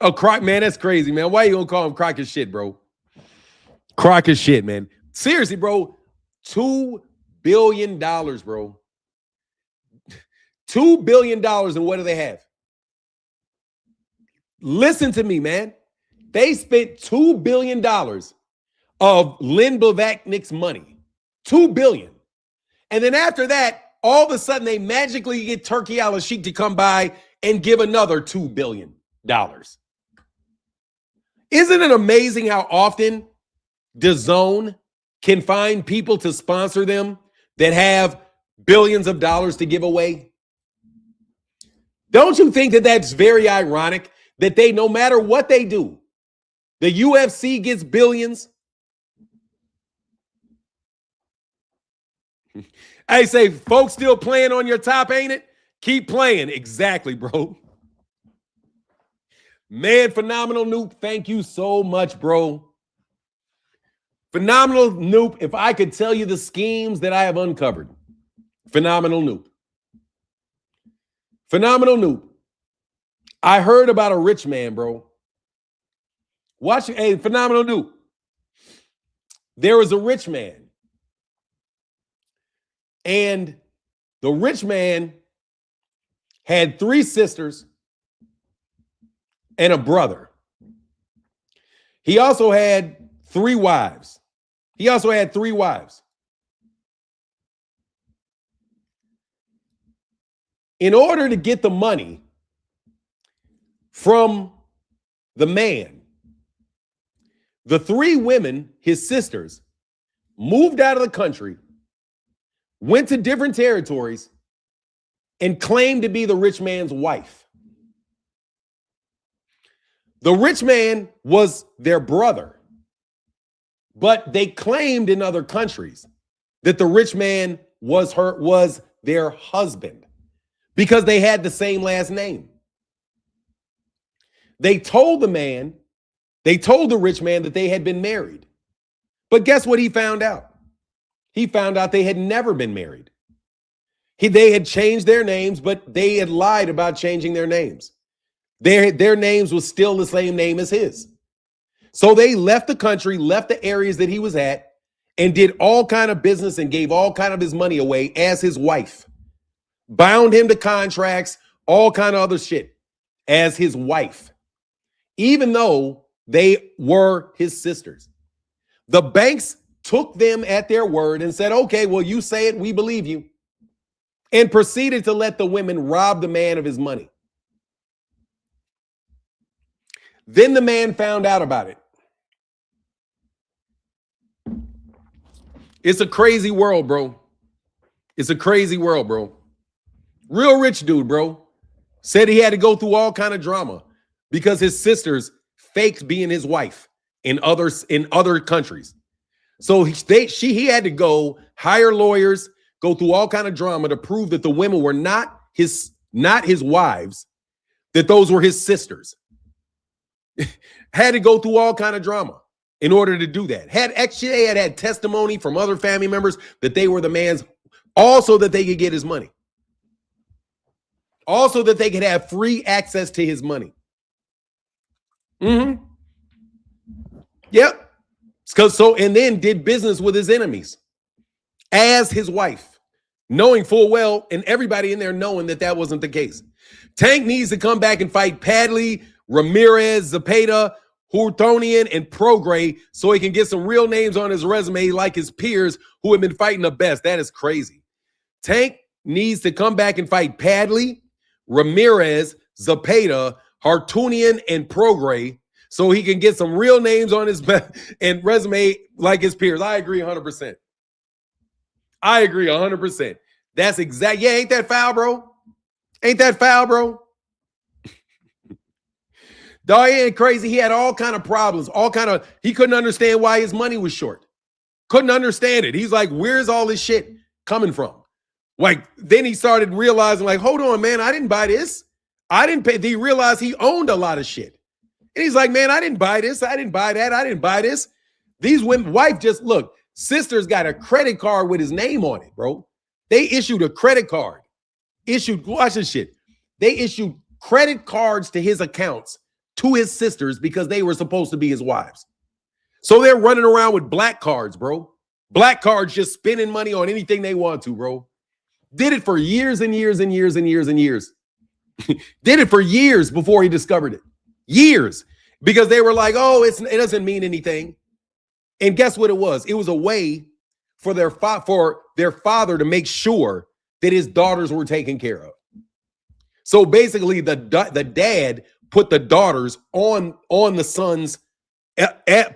Oh, Croc, man, that's crazy, man. Why you gonna call him Croc as shit, bro? Croc as shit, man. Seriously, bro. $2 billion, bro. $2 billion, and what do they have? Listen to me, man. They spent $2 billion of Len Blavatnik's money. $2 billion. And then after that, all of a sudden, they magically get Turkey Al-Sheikh to come by and give another $2 billion. Isn't it amazing how often DAZN can find people to sponsor them that have billions of dollars to give away? Don't you think that that's very ironic that they, no matter what they do, the UFC gets billions? I say, folks still playing on your top, ain't it? Keep playing. Exactly, bro. Man, Phenomenal Noop, thank you so much, bro. Phenomenal Noop, if I could tell you the schemes that I have uncovered. Phenomenal Noop. Phenomenal Noop. I heard about a rich man, bro. Watch, hey, Phenomenal Noop. There was a rich man. And the rich man had 3 sisters and a brother. He also had 3 wives. In order to get the money from the man, the 3 women, his sisters, moved out of the country, went to different territories, and claimed to be the rich man's wife. The rich man was their brother, but they claimed in other countries that the rich man was their husband because they had the same last name. They told the rich man that they had been married. But guess what he found out? He found out they had never been married. They had changed their names, but they had lied about changing their names. Their names was still the same name as his. So they left the country, left the areas that he was at, and did all kind of business and gave all kind of his money away as his wife. Bound him to contracts, all kind of other shit as his wife, even though they were his sisters. The banks took them at their word and said, okay, well, you say it, we believe you, and proceeded to let the women rob the man of his money. Then the man found out about it. It's a crazy world, bro. It's a crazy world, bro. Real rich dude, bro. Said he had to go through all kind of drama because his sisters faked being his wife in other countries. So he had to go hire lawyers, go through all kind of drama to prove that the women were not his wives, that those were his sisters. Had to go through all kind of drama in order to do that. Had testimony from other family members that they were the man's, also that they could get his money. Also that they could have free access to his money. Mm-hmm. Yep. And then did business with his enemies as his wife, knowing full well, and everybody in there knowing that that wasn't the case. Tank needs to come back and fight Padley, Ramirez, Zepeda, Hurtonian, and Prograis so he can get some real names on his resume like his peers who have been fighting the best. That is crazy. Tank needs to come back and fight Padley, Ramirez, Zepeda, Hurtonian, and Prograis so he can get some real names on his and resume like his peers. I agree 100%. I agree 100%. That's exact. Yeah, ain't that foul, bro? Ain't that foul, bro? Dog, he ain't crazy. He had all kind of problems, he couldn't understand why his money was short. Couldn't understand it. He's like, where's all this shit coming from? Like, then he started realizing, like, hold on, man, I didn't buy this. I didn't pay. He realized he owned a lot of shit. And he's like, man, I didn't buy this. I didn't buy that. I didn't buy this. These women, wife just, look, sister's got a credit card with his name on it, bro. They issued a credit card. Watch this shit. They issued credit cards to his accounts to his sisters because they were supposed to be his wives. So they're running around with black cards, bro. Black cards just spending money on anything they want to, bro. Did it for years and years and years and years and years. Did it for years before he discovered it. Years. Because they were like, oh, it doesn't mean anything. And guess what it was? It was a way for their father to make sure that his daughters were taken care of. So basically, the dad put the daughters on the sons,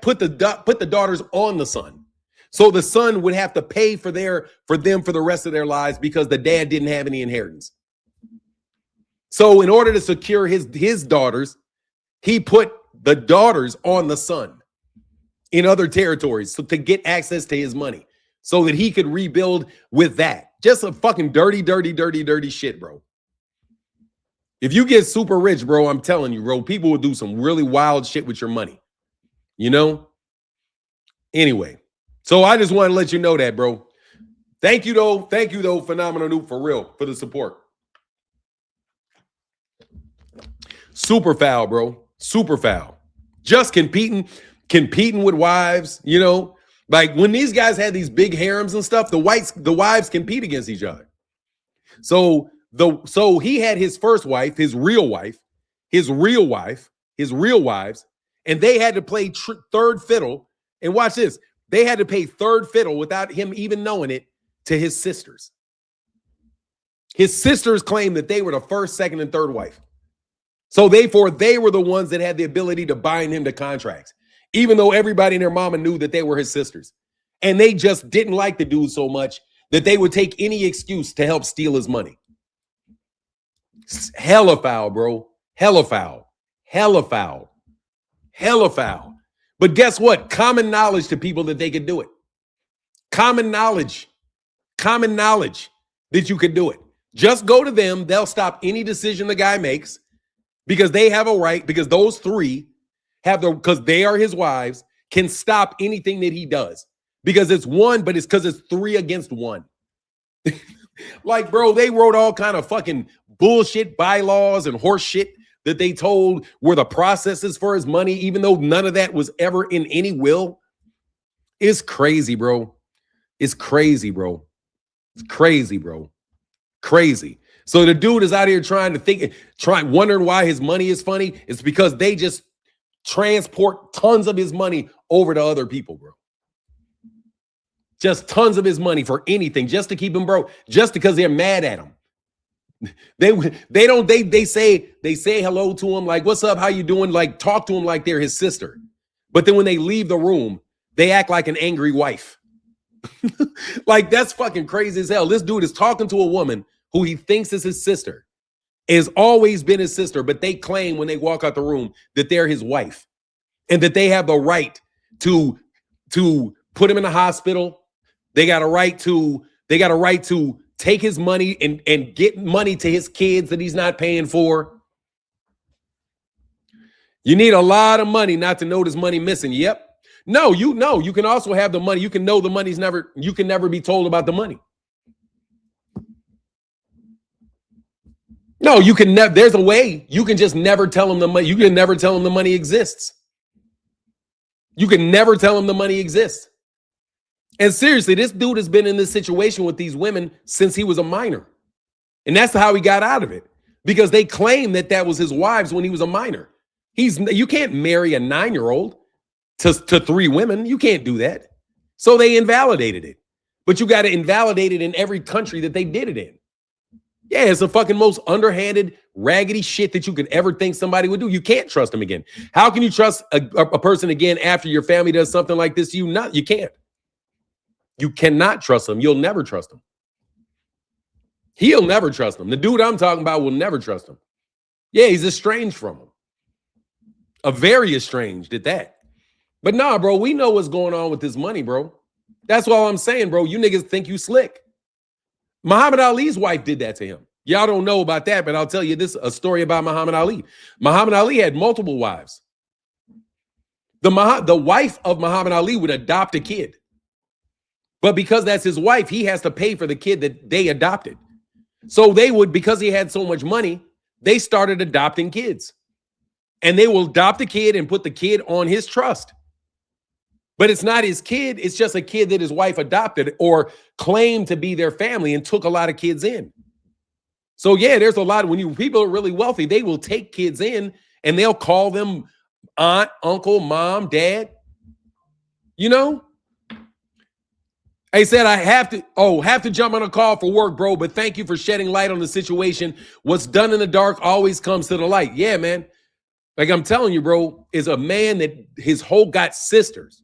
put the daughters on the son. So the son would have to pay for them for the rest of their lives because the dad didn't have any inheritance. So in order to secure his daughters, he put the daughters on the son in other territories so to get access to his money so that he could rebuild with that. Just a fucking dirty, dirty, dirty, dirty shit, bro. If you get super rich, bro, I'm telling you, bro, people will do some really wild shit with your money. You know? Anyway, so I just want to let you know that, bro. Thank you, though. Thank you, though, Phenomenal Noob, for real, for the support. Super foul, bro. Super foul. Just competing with wives, you know? Like when these guys had these big harems and stuff, the wives compete against each other. So he had his first wife, his real wives, and they had to play third fiddle. And watch this. They had to pay third fiddle without him even knowing it to his sisters. His sisters claimed that they were the first, second, and third wife. So therefore, they were the ones that had the ability to bind him to contracts, even though everybody and their mama knew that they were his sisters. And they just didn't like the dude so much that they would take any excuse to help steal his money. Hella foul, bro. Hella foul. Hella foul. Hella foul. But guess what? Common knowledge to people that they could do it. Common knowledge that you could do it. Just go to them. They'll stop any decision the guy makes because they have a right, because those three because they are his wives, can stop anything that he does. Because it's one, but it's because it's 3 against 1. Like, bro, they wrote all kind of fucking bullshit bylaws and horse shit that they told were the processes for his money, even though none of that was ever in any will. It's crazy, bro. It's crazy, bro. It's crazy, bro. Crazy. So the dude is out here wondering why his money is funny. It's because they just transport tons of his money over to other people, bro. Just tons of his money for anything, just to keep him broke, just because they're mad at him. They say hello to him, like, what's up, how you doing? Like, talk to him like they're his sister. But then when they leave the room, they act like an angry wife. Like, that's fucking crazy as hell. This dude is talking to a woman who he thinks is his sister, has always been his sister, but they claim when they walk out the room that they're his wife and that they have the right to put him in the hospital. They got a right to take his money and get money to his kids that he's not paying for. You need a lot of money not to notice money missing. Yep. No, you can also have the money. You can know the money's never, you can never be told about the money. No, you can never, there's a way. You can just never tell them the money. You can never tell them the money exists. You can never tell them the money exists. And seriously, this dude has been in this situation with these women since he was a minor. And that's how he got out of it. Because they claim that that was his wives when he was a minor. You can't marry a 9-year-old to 3 women. You can't do that. So they invalidated it. But you got to invalidate it in every country that they did it in. Yeah, it's the fucking most underhanded, raggedy shit that you could ever think somebody would do. You can't trust them again. How can you trust a person again after your family does something like this to you? You can't. You cannot trust them. You'll never trust them. He'll never trust them. The dude I'm talking about will never trust him. Yeah, he's estranged from him. Very estranged at that. But nah, bro, we know what's going on with this money, bro. That's all I'm saying, bro. You niggas think you slick. Muhammad Ali's wife did that to him. Y'all don't know about that, but I'll tell you a story about Muhammad Ali. Muhammad Ali had multiple wives. The wife of Muhammad Ali would adopt a kid. But because that's his wife, he has to pay for the kid that they adopted. So they would, because he had so much money, they started adopting kids. And they will adopt the kid and put the kid on his trust. But it's not his kid. It's just a kid that his wife adopted or claimed to be their family and took a lot of kids in. So yeah, there's a lot of, when people are really wealthy, they will take kids in and they'll call them aunt, uncle, mom, dad. You know? I said, I have to jump on a call for work, bro, but thank you for shedding light on the situation. What's done in the dark always comes to the light. Yeah, man. Like I'm telling you, bro, is a man that his whole got sisters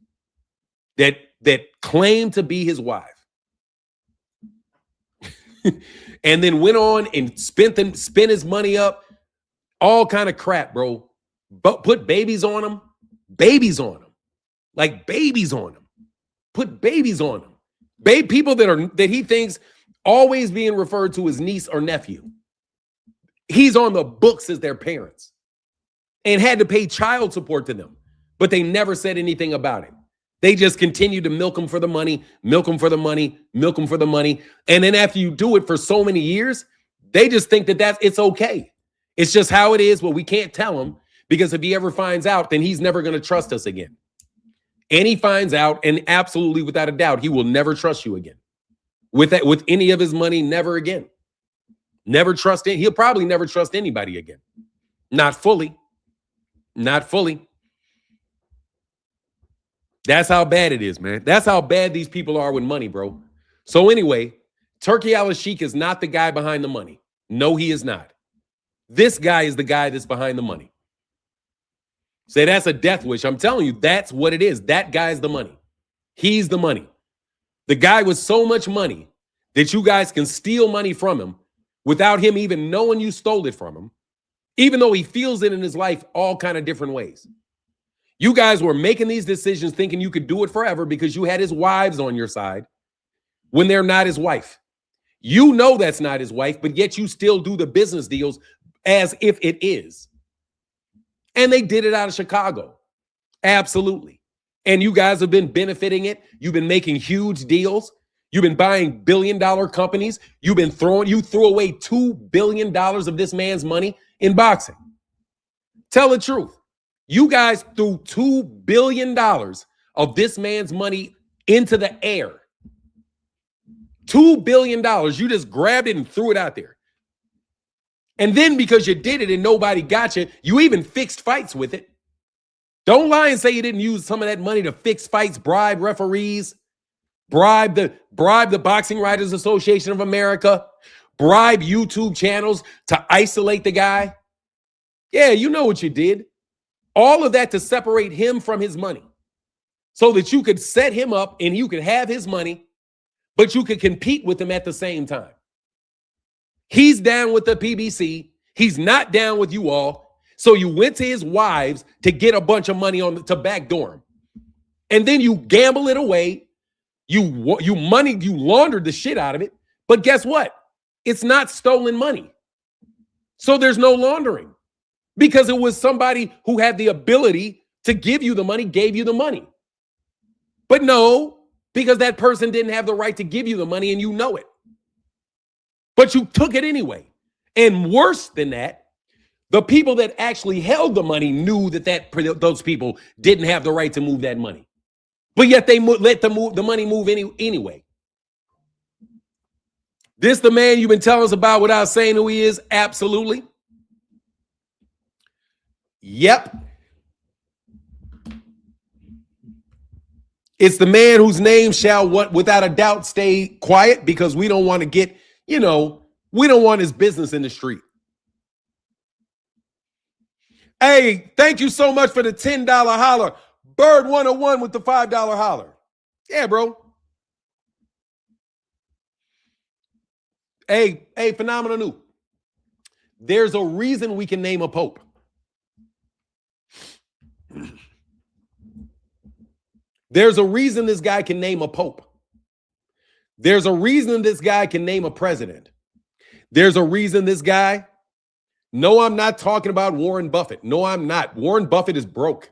that claimed to be his wife. And then went on and spent his money up, all kind of crap, bro. But put babies on him, like babies on him, put babies on him. People that he thinks always being referred to as niece or nephew. He's on the books as their parents and had to pay child support to them, but they never said anything about it. They just continued to milk them for the money, milk them for the money, milk them for the money. And then after you do it for so many years, they just think that it's okay. It's just how it is, but we can't tell him because if he ever finds out, then he's never going to trust us again. And he finds out, and absolutely without a doubt, he will never trust you again. With any of his money, never again. Never trust it. He'll probably never trust anybody again. Not fully. Not fully. That's how bad it is, man. That's how bad these people are with money, bro. So anyway, Turki al-Sheikh is not the guy behind the money. No, he is not. This guy is the guy that's behind the money. Say that's a death wish. I'm telling you, that's what it is. That guy's the money. He's the money. The guy with so much money that you guys can steal money from him without him even knowing you stole it from him, even though he feels it in his life all kind of different ways. You guys were making these decisions thinking you could do it forever because you had his wives on your side when they're not his wife. You know that's not his wife, but yet you still do the business deals as if it is. And they did it out of Chicago. Absolutely. And you guys have been benefiting it. You've been making huge deals. You've been buying billion-dollar companies. You threw away $2 billion of this man's money in boxing. Tell the truth. You guys threw $2 billion of this man's money into the air. $2 billion. You just grabbed it and threw it out there. And then because you did it and nobody got you, you even fixed fights with it. Don't lie and say you didn't use some of that money to fix fights, bribe referees, bribe the Boxing Writers Association of America, bribe YouTube channels to isolate the guy. Yeah, you know what you did. All of that to separate him from his money so that you could set him up and you could have his money, but you could compete with him at the same time. He's down with the PBC. He's not down with you all. So you went to his wives to get a bunch of money to backdoor him. And then you gamble it away. You laundered the shit out of it. But guess what? It's not stolen money. So there's no laundering. Because it was somebody who had the ability to give you the money, gave you the money. But no, because that person didn't have the right to give you the money and you know it. But you took it anyway. And worse than that, the people that actually held the money knew that those people didn't have the right to move that money. But yet they let the money move anyway. This the man you've been telling us about without saying who he is? Absolutely. Yep. It's the man whose name shall without a doubt stay quiet because we don't want to get, we don't want his business in the street. Hey, thank you so much for the $10 holler. Bird 101 with the $5 holler. Yeah, bro. Hey, Phenomenal New. There's a reason we can name a pope. There's a reason this guy can name a pope. There's a reason this guy can name a president. There's a reason this guy. No, I'm not talking about Warren Buffett. No, I'm not. Warren Buffett is broke.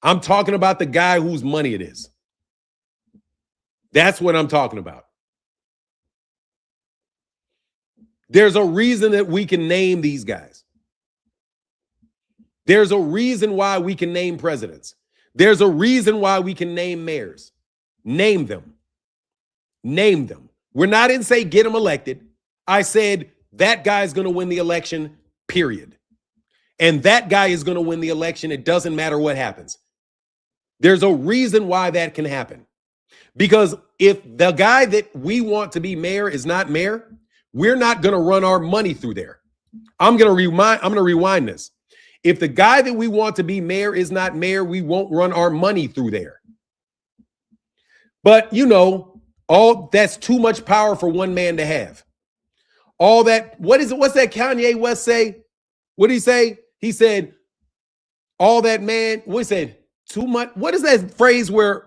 I'm talking about the guy whose money it is. That's what I'm talking about. There's a reason that we can name these guys. There's a reason why we can name presidents. There's a reason why we can name mayors. Name them. Name them. We're not in say get them elected. I said that guy's going to win the election, period. And that guy is going to win the election. It doesn't matter what happens. There's a reason why that can happen. Because if the guy that we want to be mayor is not mayor, we're not going to run our money through there. I'm going to rewind this. If the guy that we want to be mayor is not mayor, we won't run our money through there. But all that's too much power for one man to have. All that, what's that Kanye West say? What did he say? He said, all that man, what he said, too much. What is that phrase where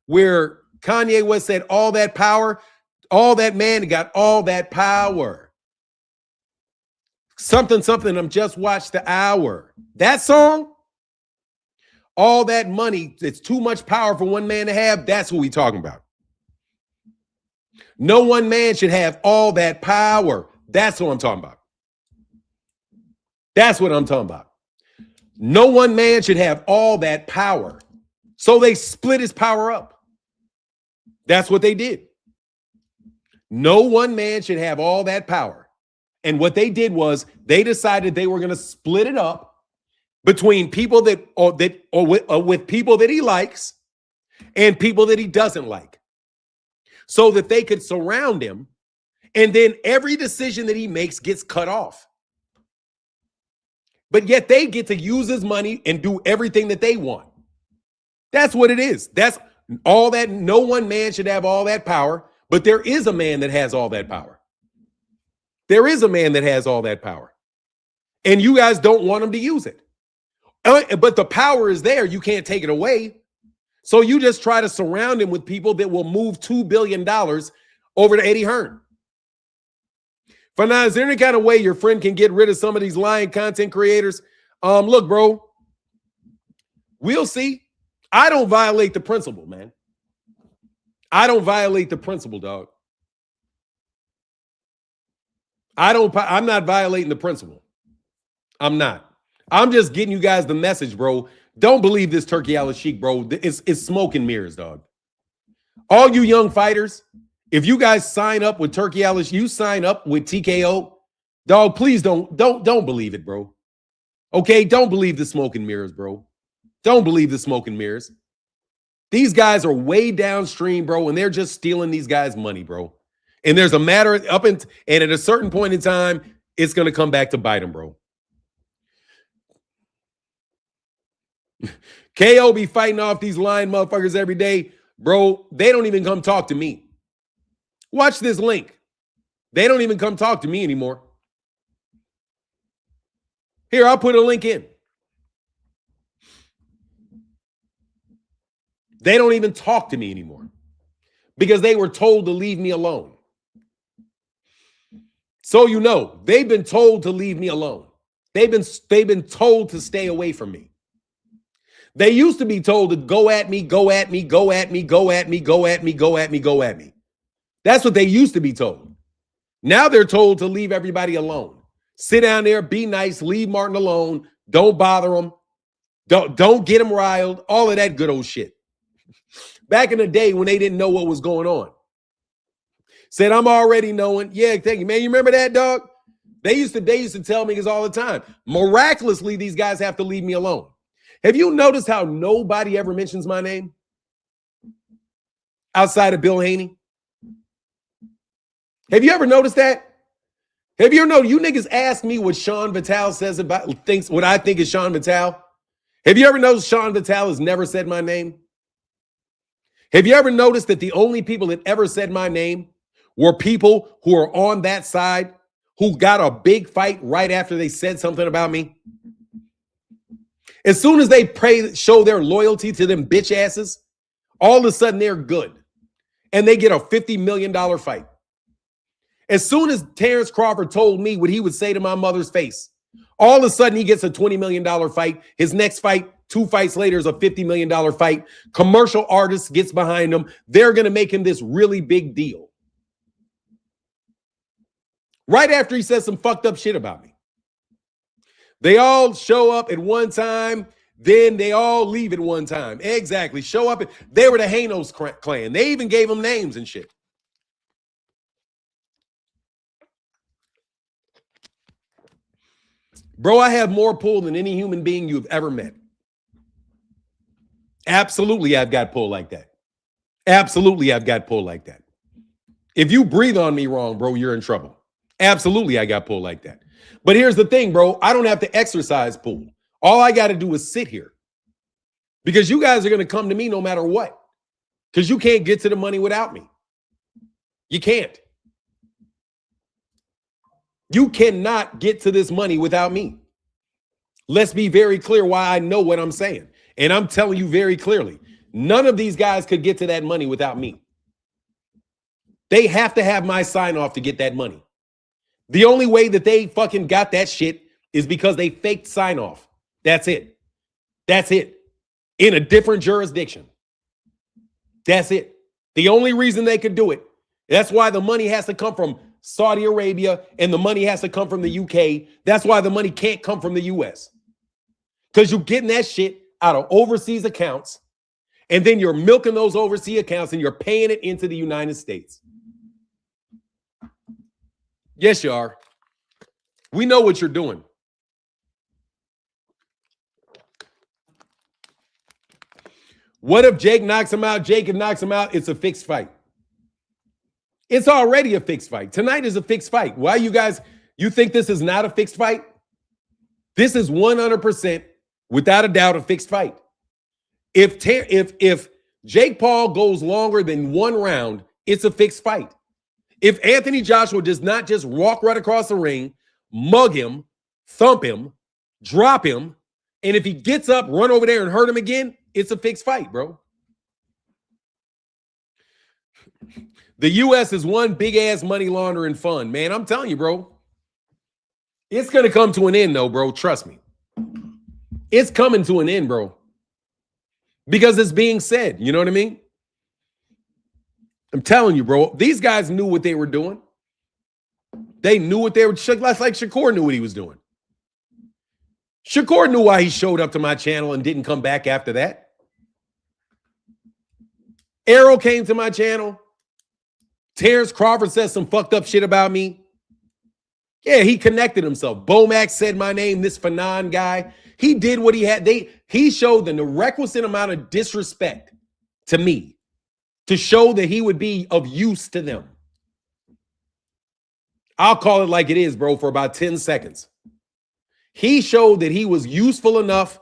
Kanye West said all that power, all that man got all that power. Something, I'm just watched the hour. That song, all that money, it's too much power for one man to have. That's who we talking about. No one man should have all that power. That's what I'm talking about. That's what I'm talking about. No one man should have all that power. So they split his power up. That's what they did. No one man should have all that power. And what they did was they decided they were going to split it up between people with people that he likes and people that he doesn't like, so that they could surround him, and then every decision that he makes gets cut off. But yet they get to use his money and do everything that they want. That's what it is. That's all that. No one man should have all that power, but there is a man that has all that power. There is a man that has all that power. And you guys don't want him to use it. But the power is there. You can't take it away. So you just try to surround him with people that will move $2 billion over to Eddie Hearn. For now, is there any kind of way your friend can get rid of some of these lying content creators? Look, bro, we'll see. I don't violate the principle, man. I don't violate the principle, dog. I'm not violating the principle. I'm not. I'm just getting you guys the message, bro. Don't believe this Turkey Al-Sheikh, bro. It's smoke and mirrors, dog. All you young fighters, if you guys sign up with Turkey Al-Sheikh, you sign up with TKO, dog, please don't believe it, bro. Okay, don't believe the smoke and mirrors, bro. Don't believe the smoke and mirrors. These guys are way downstream, bro, and they're just stealing these guys' money, bro. And there's a matter and at a certain point in time, it's going to come back to bite them, bro. KO be fighting off these lying motherfuckers every day. Bro, they don't even come talk to me. Watch this link. They don't even come talk to me anymore. Here, I'll put a link in. They don't even talk to me anymore because they were told to leave me alone. So they've been told to leave me alone. They've been told to stay away from me. They used to be told to go at me, go at me, go at me, go at me, go at me, go at me, go at me. That's what they used to be told. Now they're told to leave everybody alone. Sit down there, be nice, leave Martin alone. Don't bother him. Don't get him riled. All of that good old shit. Back in the day when they didn't know what was going on. Said, I'm already knowing. Yeah, thank you, man. You remember that, dog? They used to tell me this all the time. Miraculously, these guys have to leave me alone. Have you noticed how nobody ever mentions my name? Outside of Bill Haney? Have you ever noticed that? Have you ever noticed? You niggas ask me what Sean Vitale says about, thinks what I think is Sean Vitale. Have you ever noticed Sean Vitale has never said my name? Have you ever noticed that the only people that ever said my name were people who are on that side who got a big fight right after they said something about me? As soon as they show their loyalty to them bitch asses, all of a sudden they're good. And they get a $50 million fight. As soon as Terence Crawford told me what he would say to my mother's face, all of a sudden he gets a $20 million fight. His next fight, 2 fights later, is a $50 million fight. Commercial artist gets behind him. They're going to make him this really big deal. Right after he says some fucked up shit about me. They all show up at one time, then they all leave at one time. Exactly. Show up. They were the Hanos clan. They even gave them names and shit. Bro, I have more pull than any human being you've ever met. Absolutely, I've got pull like that. Absolutely, I've got pull like that. If you breathe on me wrong, bro, you're in trouble. Absolutely, I got pull like that. But here's the thing, bro. I don't have to exercise pull. All I got to do is sit here. Because you guys are going to come to me no matter what. Because you can't get to the money without me. You can't. You cannot get to this money without me. Let's be very clear why I know what I'm saying. And I'm telling you very clearly, none of these guys could get to that money without me. They have to have my sign off to get that money. The only way that they fucking got that shit is because they faked sign off. That's it. That's it. In a different jurisdiction. That's it. The only reason they could do it. That's why the money has to come from Saudi Arabia and the money has to come from the UK. That's why the money can't come from the US. Because you're getting that shit out of overseas accounts and then you're milking those overseas accounts and you're paying it into the United States. Yes, you are. We know what you're doing. What if Jake knocks him out? Jake knocks him out. It's a fixed fight. It's already a fixed fight. Tonight is a fixed fight. Why you think this is not a fixed fight? This is 100%, without a doubt, a fixed fight. If Jake Paul goes longer than 1 round, it's a fixed fight. If Anthony Joshua does not just walk right across the ring, mug him, thump him, drop him, and if he gets up, run over there and hurt him again, it's a fixed fight, bro. The U.S. is one big-ass money laundering fund, man. I'm telling you, bro. It's going to come to an end, though, bro. Trust me. It's coming to an end, bro. Because it's being said. You know what I mean? I'm telling you, bro. These guys knew what they were doing. They knew what they were. Like Shakur knew what he was doing. Shakur knew why he showed up to my channel and didn't come back after that. Arrow came to my channel. Terence Crawford said some fucked up shit about me. Yeah, he connected himself. Bomax said my name, this Fanon guy. He did what he had. He showed the requisite amount of disrespect to me to show that he would be of use to them. I'll call it like it is, bro, for about 10 seconds. He showed that he was useful enough,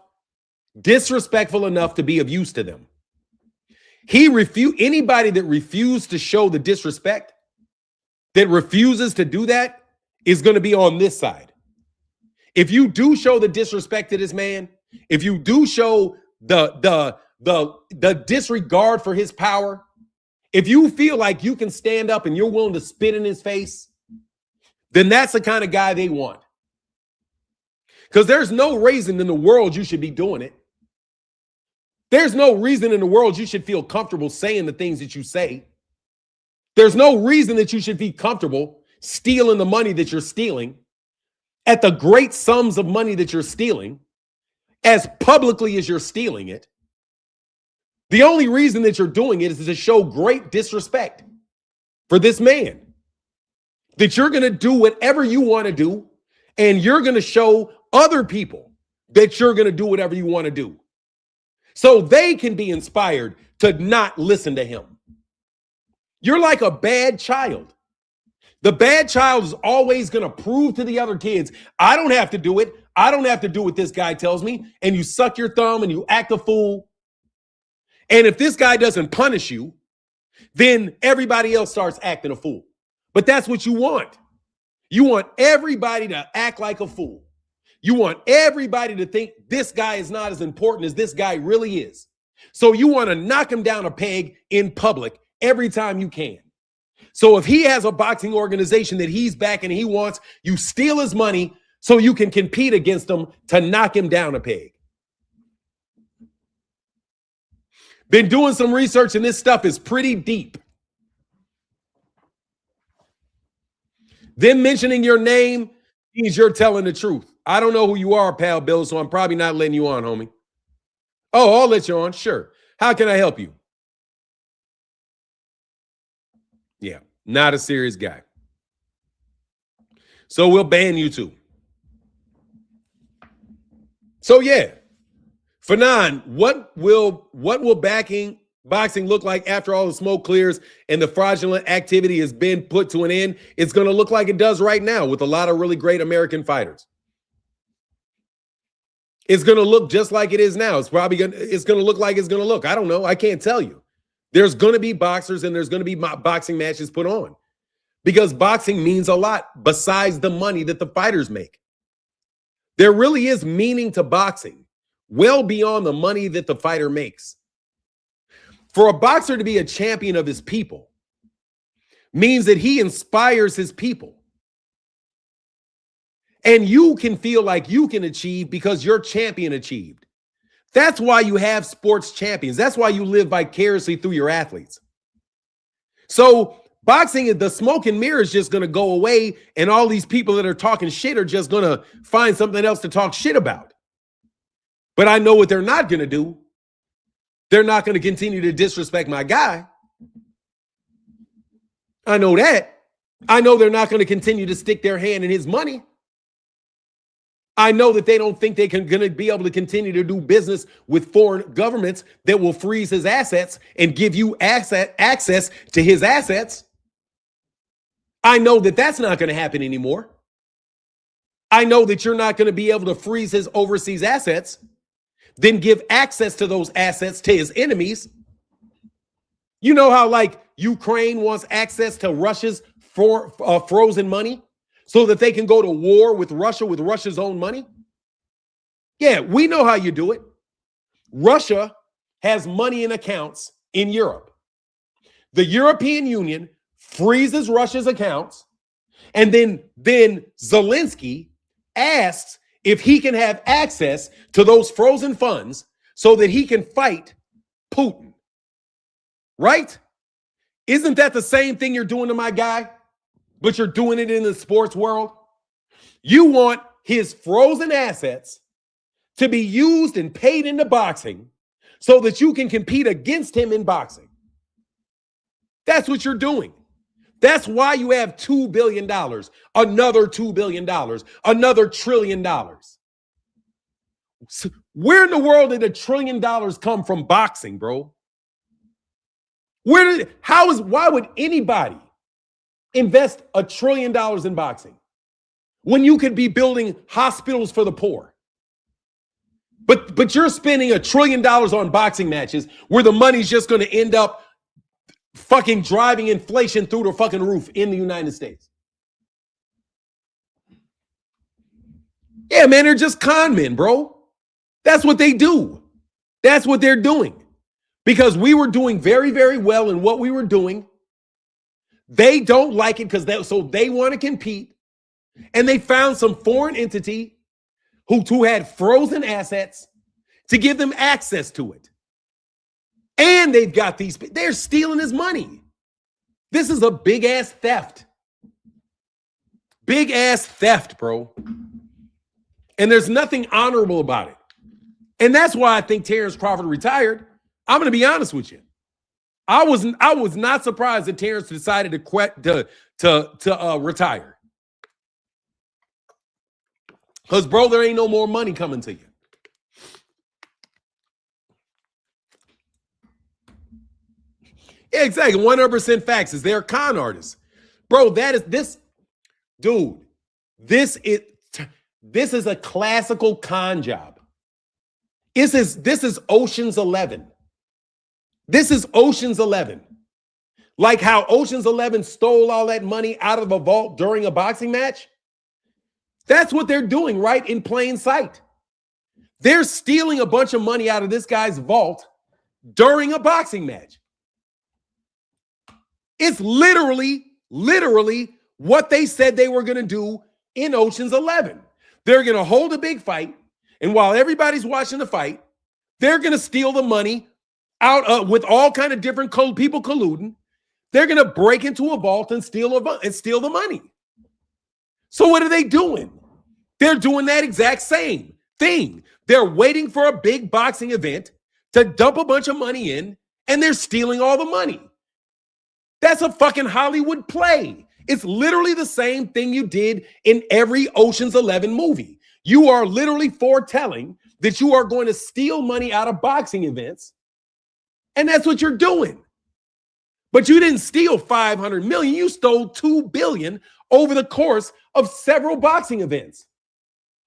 disrespectful enough to be of use to them. Anybody that refused to show the disrespect, that refuses to do that, is going to be on this side. If you do show the disrespect to this man, if you do show the disregard for his power, if you feel like you can stand up and you're willing to spit in his face, then that's the kind of guy they want. Because there's no reason in the world you should be doing it. There's no reason in the world you should feel comfortable saying the things that you say. There's no reason that you should be comfortable stealing the money that you're stealing at the great sums of money that you're stealing as publicly as you're stealing it. The only reason that you're doing it is to show great disrespect for this man. That you're going to do whatever you want to do, and you're going to show other people that you're going to do whatever you want to do. So they can be inspired to not listen to him. You're like a bad child. The bad child is always going to prove to the other kids, I don't have to do it. I don't have to do what this guy tells me. And you suck your thumb and you act a fool. And if this guy doesn't punish you, then everybody else starts acting a fool. But that's what you want. You want everybody to act like a fool. You want everybody to think this guy is not as important as this guy really is. So you want to knock him down a peg in public every time you can. So if he has a boxing organization that he's backing and he wants, you steal his money so you can compete against him to knock him down a peg. Been doing some research and this stuff is pretty deep. Them mentioning your name means you're telling the truth. I don't know who you are, pal Bill, so I'm probably not letting you on, homie. Oh, I'll let you on. Sure. How can I help you? Yeah, not a serious guy. So we'll ban you too. So yeah, Fanon, what will boxing look like after all the smoke clears and the fraudulent activity has been put to an end? It's going to look like it does right now with a lot of really great American fighters. It's going to look just like it is now. It's going to look like it's going to look. I don't know. I can't tell you. There's going to be boxers and there's going to be boxing matches put on because boxing means a lot besides the money that the fighters make. There really is meaning to boxing well beyond the money that the fighter makes. For a boxer to be a champion of his people means that he inspires his people. And you can feel like you can achieve because your champion achieved. That's why you have sports champions. That's why you live vicariously through your athletes. So boxing, the smoke and mirror is just going to go away. And all these people that are talking shit are just going to find something else to talk shit about. But I know what they're not going to do. They're not going to continue to disrespect my guy. I know that. I know they're not going to continue to stick their hand in his money. I know that they don't think they're going to be able to continue to do business with foreign governments that will freeze his assets and give you access to his assets. I know that that's not going to happen anymore. I know that you're not going to be able to freeze his overseas assets, then give access to those assets to his enemies. You know how like Ukraine wants access to Russia's frozen money so that they can go to war with Russia's own money? Yeah, we know how you do it. Russia has money in accounts in Europe. The European Union freezes Russia's accounts, and then Zelensky asks if he can have access to those frozen funds so that he can fight Putin. Right? Isn't that the same thing you're doing to my guy? But you're doing it in the sports world. You want his frozen assets to be used and paid into boxing so that you can compete against him in boxing. That's what you're doing. That's why you have $2 billion, another $2 billion, another $1 trillion. So where in the world did $1 trillion come from boxing, bro? Why would anybody invest $1 trillion in boxing when you could be building hospitals for the poor? But you're spending $1 trillion on boxing matches where the money's just going to end up fucking driving inflation through the fucking roof in the United States. Yeah, man, they're just con men, bro. That's what they do. That's what they're doing. Because we were doing very, very well in what we were doing. They don't like it so they want to compete. And they found some foreign entity who had frozen assets to give them access to it. And they've got they're stealing his money. This is a big ass theft. Big ass theft, bro. And there's nothing honorable about it. And that's why I think Terence Crawford retired. I'm going to be honest with you. I was not surprised that Terence decided to retire. Because, bro, there ain't no more money coming to you. Yeah, exactly. 100% facts is they're con artists. Bro, that is this. Dude, this is a classical con job. This is Ocean's 11. This is Ocean's 11. Like how Ocean's 11 stole all that money out of a vault during a boxing match. That's what they're doing right in plain sight. They're stealing a bunch of money out of this guy's vault during a boxing match. It's literally what they said they were going to do in Ocean's 11. They're going to hold a big fight, and while everybody's watching the fight, they're going to steal the money out with all kind of different people colluding. They're going to break into a vault and steal the money. So what are they doing? They're doing that exact same thing. They're waiting for a big boxing event to dump a bunch of money in, and they're stealing all the money. That's a fucking Hollywood play. It's literally the same thing you did in every Ocean's 11 movie. You are literally foretelling that you are going to steal money out of boxing events, and that's what you're doing. But you didn't steal $500 million. You stole $2 billion over the course of several boxing events.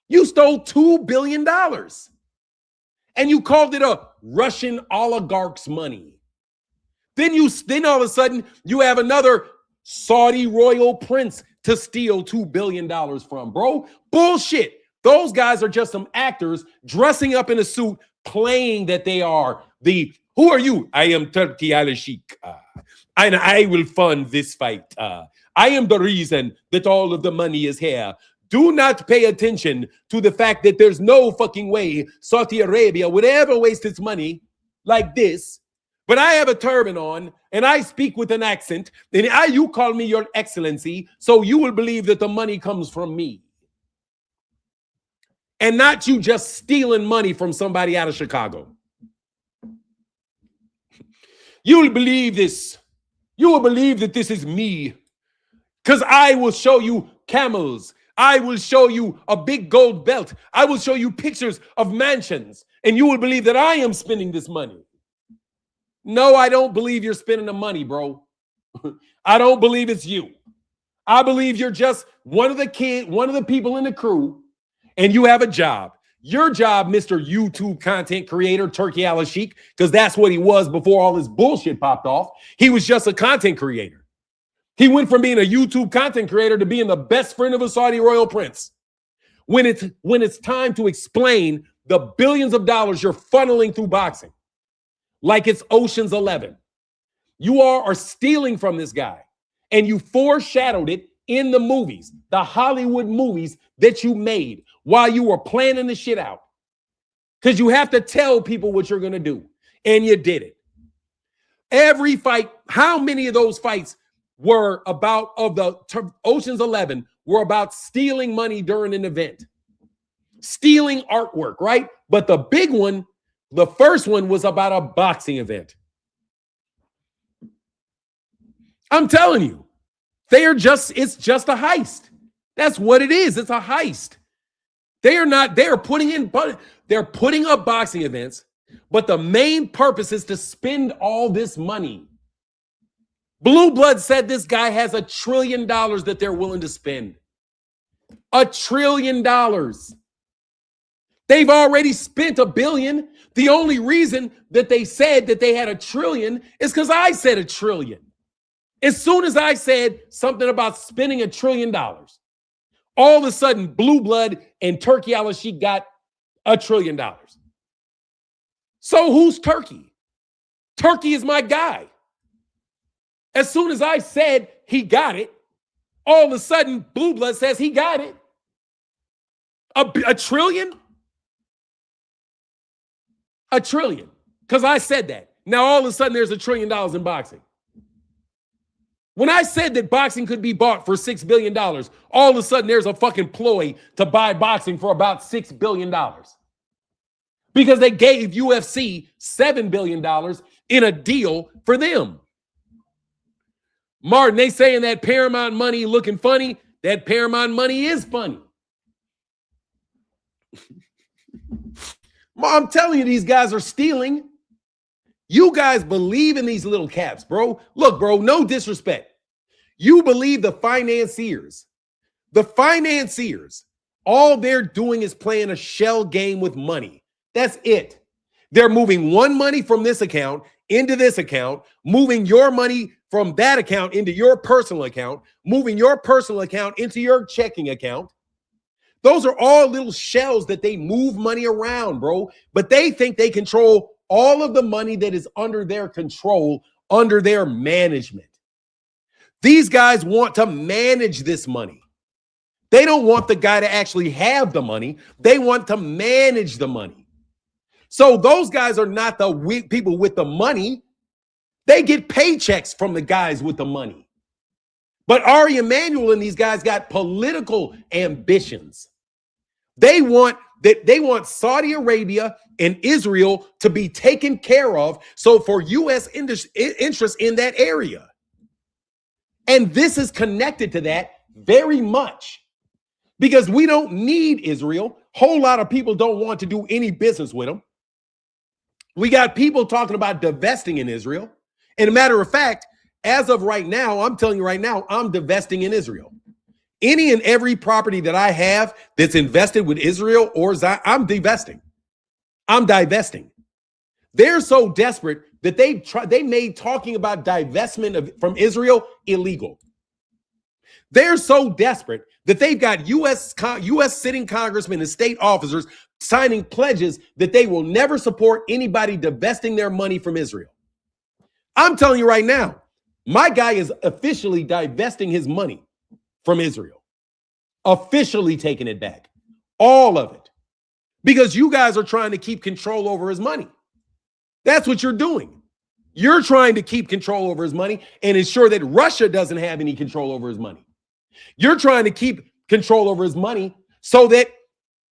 You stole $2 billion. And you called it a Russian oligarch's money. Then all of a sudden, you have another Saudi royal prince to steal $2 billion from, bro. Bullshit. Those guys are just some actors dressing up in a suit, playing that they are who are you? I am Turki al-Sheikh. And I will fund this fight. I am the reason that all of the money is here. Do not pay attention to the fact that there's no fucking way Saudi Arabia would ever waste its money like this. But I have a turban on, and I speak with an accent, and you call me your excellency, so you will believe that the money comes from me. And not you just stealing money from somebody out of Chicago. You will believe this. You will believe that this is me. Because I will show you camels. I will show you a big gold belt. I will show you pictures of mansions. And you will believe that I am spending this money. No, I don't believe you're spending the money, bro. I don't believe it's you. I believe you're just one of the people in the crew, and you have a job. Your job, Mr. YouTube content creator, Turki al-Sheikh, because that's what he was before all this bullshit popped off. He was just a content creator. He went from being a YouTube content creator to being the best friend of a Saudi royal prince. When it's time to explain the billions of dollars you're funneling through boxing, like it's Ocean's 11. You are stealing from this guy, and you foreshadowed it in the movies, the Hollywood movies that you made while you were planning the shit out. Because you have to tell people what you're going to do, and you did it. Every fight, how many of those fights were about, of the Ocean's 11, were about stealing money during an event? Stealing artwork, right? But the big one, the first one, was about a boxing event. I'm telling you, it's just a heist. That's what it is. It's a heist. They're putting up boxing events, but the main purpose is to spend all this money. Blue Blood said this guy has $1 trillion that they're willing to spend. $1 trillion. They've already spent $1 billion. The only reason that they said that they had $1 trillion is because I said $1 trillion. As soon as I said something about spending $1 trillion, all of a sudden Blue Blood and Turki al-Sheikh got $1 trillion. So who's Turki? Turki is my guy. As soon as I said he got it, all of a sudden Blue Blood says he got it. A trillion? A trillion. Because I said that. Now all of a sudden there's $1 trillion in boxing. When I said that boxing could be bought for $6 billion, all of a sudden there's a fucking ploy to buy boxing for about $6 billion. Because they gave UFC $7 billion in a deal for them. Martin, they saying that Paramount money looking funny. That Paramount money is funny. I'm telling you, these guys are stealing. You guys believe in these little caps, bro. Look, bro, no disrespect. You believe the financiers. The financiers, all they're doing is playing a shell game with money. That's it. They're moving one money from this account into this account, moving your money from that account into your personal account, moving your personal account into your checking account. Those are all little shells that they move money around, bro. But they think they control all of the money that is under their control, under their management. These guys want to manage this money. They don't want the guy to actually have the money. They want to manage the money. So those guys are not the weak people with the money. They get paychecks from the guys with the money. But Ari Emanuel and these guys got political ambitions. They want Saudi Arabia and Israel to be taken care of, so for U.S. interests in that area. And this is connected to that very much because we don't need Israel. Whole lot of people don't want to do any business with them. We got people talking about divesting in Israel. And a matter of fact, as of right now, I'm telling you right now, I'm divesting in Israel. Any and every property that I have that's invested with Israel or Zion, I'm divesting. I'm divesting. They're so desperate that they made talking about divestment from Israel illegal. They're so desperate that they've got U.S. sitting congressmen and state officers signing pledges that they will never support anybody divesting their money from Israel. I'm telling you right now, my guy is officially divesting his money from Israel, officially taking it back, all of it, because you guys are trying to keep control over his money. That's what you're doing. You're trying to keep control over his money and ensure that Russia doesn't have any control over his money. You're trying to keep control over his money so that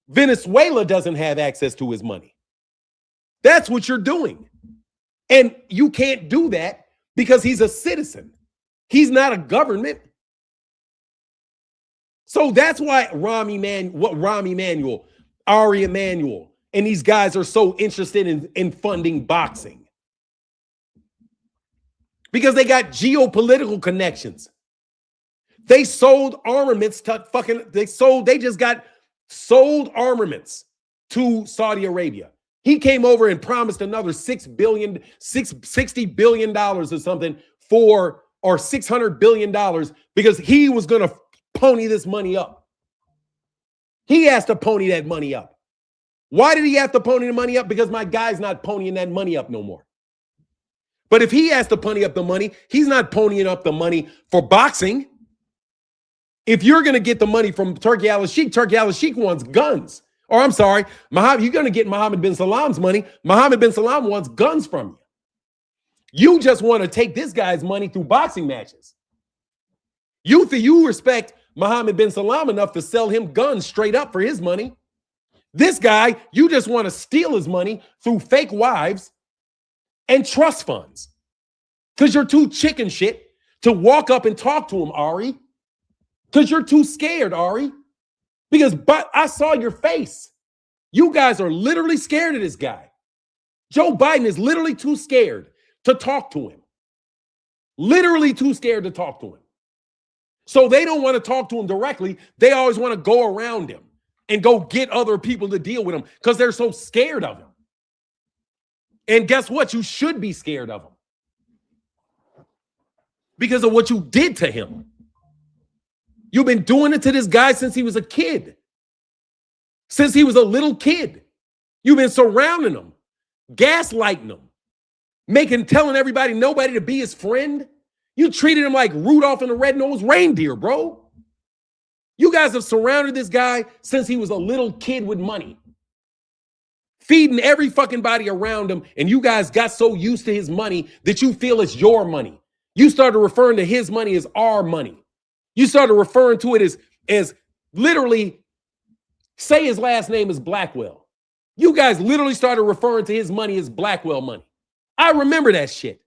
Venezuela doesn't have access to his money. That's what you're doing. And you can't do that because he's a citizen. He's not a government. So that's why Ari Emanuel, and these guys are so interested in funding boxing. Because they got geopolitical connections. They sold armaments to they just got sold armaments to Saudi Arabia. He came over and promised another $60 billion or something or $600 billion because he was going to pony this money up. He has to pony that money up. Why did he have to pony the money up? Because my guy's not ponying that money up no more. But if he has to pony up the money, he's not ponying up the money for boxing. If you're going to get the money from Turki al-Sheikh wants guns. Or I'm sorry, you're going to get Mohammed bin Salam's money. Mohammed bin Salam wants guns from you. You just want to take this guy's money through boxing matches. You respect Mohammed bin Salam enough to sell him guns straight up for his money. This guy, you just want to steal his money through fake wives and trust funds. Because you're too chicken shit to walk up and talk to him, Ari. Because you're too scared, Ari. But I saw your face. You guys are literally scared of this guy. Joe Biden is literally too scared to talk to him. Literally too scared to talk to him. So they don't want to talk to him directly. They always want to go around him and go get other people to deal with him because they're so scared of him. And guess what? You should be scared of him because of what you did to him. You've been doing it to this guy since he was a kid. Since he was a little kid. You've been surrounding him, gaslighting him, telling everybody, nobody to be his friend. You treated him like Rudolph and the Red-Nosed Reindeer, bro. You guys have surrounded this guy since he was a little kid with money, feeding every fucking body around him, and you guys got so used to his money that you feel it's your money. You started referring to his money as our money. You started referring to it as literally, say his last name is Blackwell. You guys literally started referring to his money as Blackwell money. I remember that shit.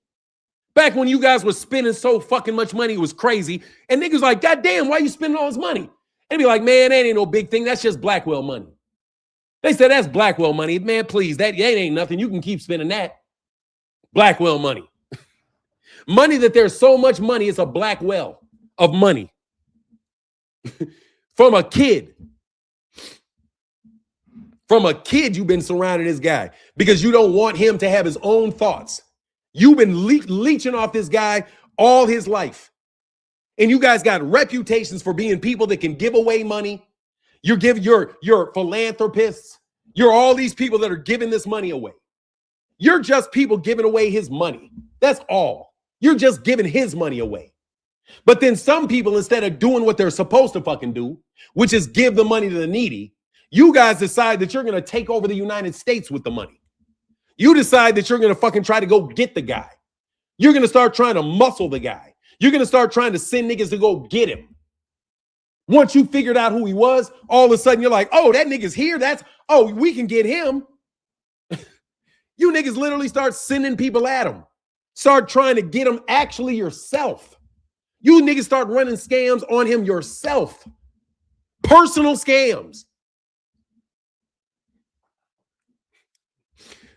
Back when you guys were spending so fucking much money, it was crazy. And niggas like, God damn, why you spending all this money? And be like, man, that ain't no big thing. That's just Blackwell money. They said, that's Blackwell money. Man, please, that ain't nothing. You can keep spending that. Blackwell money. Money that there's so much money, it's a black well of money. From a kid. From a kid, you've been surrounding this guy because you don't want him to have his own thoughts. You've been leeching off this guy all his life. And you guys got reputations for being people that can give away money. You're philanthropists. You're all these people that are giving this money away. You're just people giving away his money. That's all. You're just giving his money away. But then some people, instead of doing what they're supposed to fucking do, which is give the money to the needy, you guys decide that you're going to take over the United States with the money. You decide that you're going to fucking try to go get the guy. You're going to start trying to muscle the guy. You're going to start trying to send niggas to go get him. Once you figured out who he was, all of a sudden you're like, oh, that nigga's here. We can get him. You niggas literally start sending people at him. Start trying to get him actually yourself. You niggas start running scams on him yourself. Personal scams.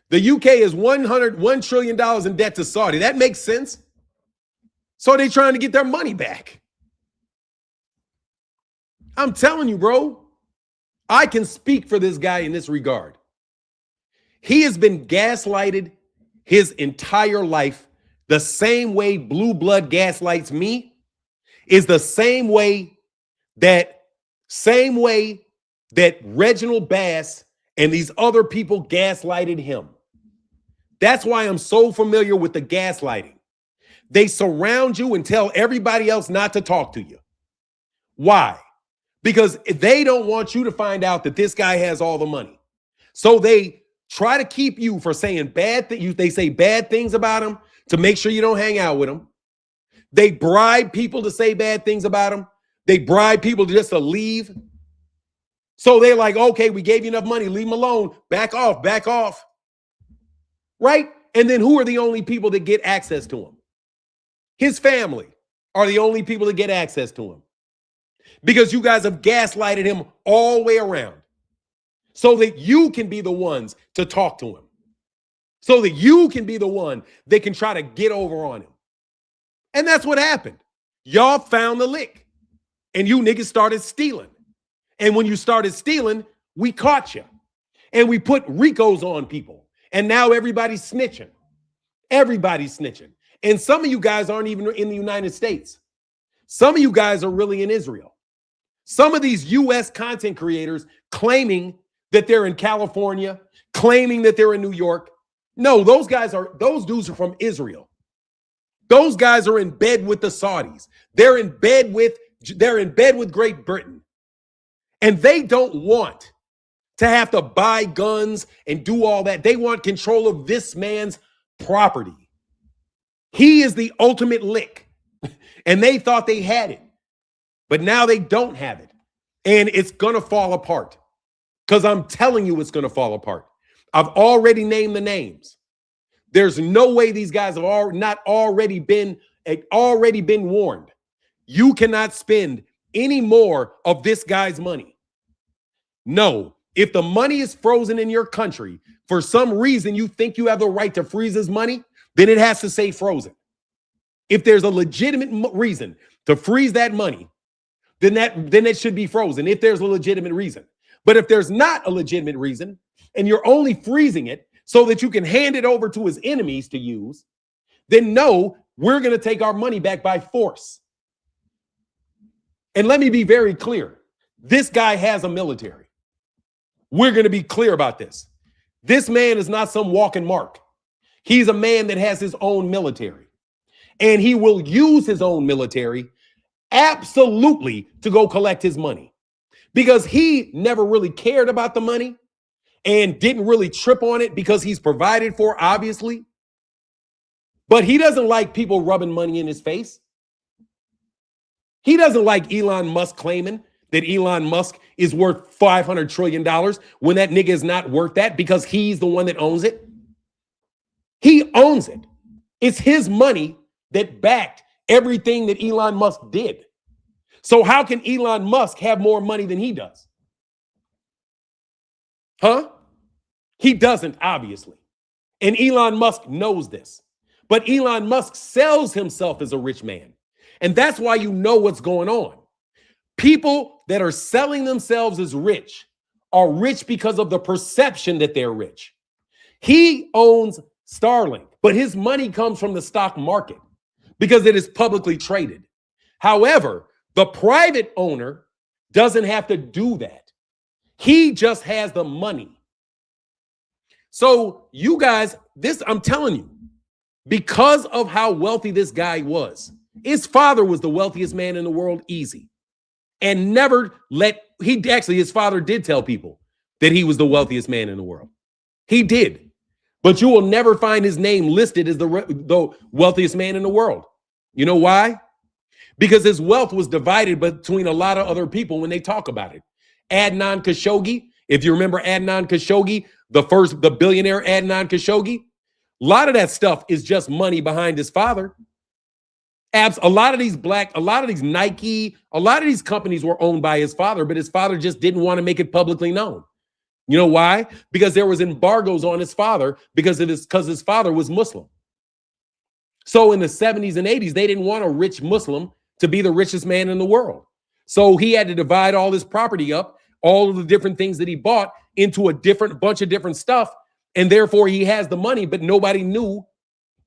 The UK is $1 trillion in debt to Saudi. That makes sense. So they're trying to get their money back. I'm telling you, bro, I can speak for this guy in this regard. He has been gaslighted his entire life. The same way blue blood gaslights me is the same way that Reginald Bass and these other people gaslighted him. That's why I'm so familiar with the gaslighting. They surround you and tell everybody else not to talk to you. Why? Because they don't want you to find out that this guy has all the money. So they try to keep you from saying bad things. They say bad things about him to make sure you don't hang out with him. They bribe people to say bad things about him. They bribe people just to leave. So they're like, okay, we gave you enough money. Leave him alone. Back off, back off. Right? And then who are the only people that get access to him? His family are the only people that get access to him. Because you guys have gaslighted him all the way around. So that you can be the ones to talk to him. So that you can be the one that can try to get over on him. And that's what happened. Y'all found the lick. And you niggas started stealing. And when you started stealing, we caught you. And we put RICOs on people. And now everybody's snitching. Everybody's snitching. And some of you guys aren't even in the United States. Some of you guys are really in Israel. Some of these U.S. content creators claiming that they're in California, claiming that they're in New York. No, those dudes are from Israel. Those guys are in bed with the Saudis. They're in bed with Great Britain. And they don't want to have to buy guns and do all that. They want control of this man's property. He is the ultimate lick. And they thought they had it. But now they don't have it. And it's going to fall apart. Because I'm telling you it's going to fall apart. I've already named the names. There's no way these guys have already been warned. You cannot spend any more of this guy's money. No. If the money is frozen in your country, for some reason you think you have the right to freeze his money, then it has to say frozen. If there's a legitimate reason to freeze that money, then it should be frozen if there's a legitimate reason. But if there's not a legitimate reason and you're only freezing it so that you can hand it over to his enemies to use, then no, we're going to take our money back by force. And let me be very clear. This guy has a military. We're going to be clear about this. This man is not some walking mark. He's a man that has his own military. And he will use his own military absolutely to go collect his money because he never really cared about the money and didn't really trip on it because he's provided for, obviously. But he doesn't like people rubbing money in his face. He doesn't like Elon Musk claiming that Elon Musk is worth $500 trillion when that nigga is not worth that because he's the one that owns it. He owns it. It's his money that backed everything that Elon Musk did. So how can Elon Musk have more money than he does? Huh? He doesn't, obviously. And Elon Musk knows this. But Elon Musk sells himself as a rich man. And that's why you know what's going on. People that are selling themselves as rich are rich because of the perception that they're rich. He owns Starlink, but his money comes from the stock market because it is publicly traded. However, the private owner doesn't have to do that. He just has the money. So you guys, I'm telling you, because of how wealthy this guy was, his father was the wealthiest man in the world, easy. And his father did tell people that he was the wealthiest man in the world. He did. But you will never find his name listed as the wealthiest man in the world. You know why? Because his wealth was divided between a lot of other people when they talk about it. Adnan Khashoggi, if you remember Adnan Khashoggi, the billionaire Adnan Khashoggi, a lot of that stuff is just money behind his father. A lot of these Nike, a lot of these companies were owned by his father, but his father just didn't want to make it publicly known. You know why? Because there was embargoes on his father because his father was Muslim. So in the 70s and 80s, they didn't want a rich Muslim to be the richest man in the world. So he had to divide all his property up, all of the different things that he bought into a bunch of different stuff. And therefore he has the money, but nobody knew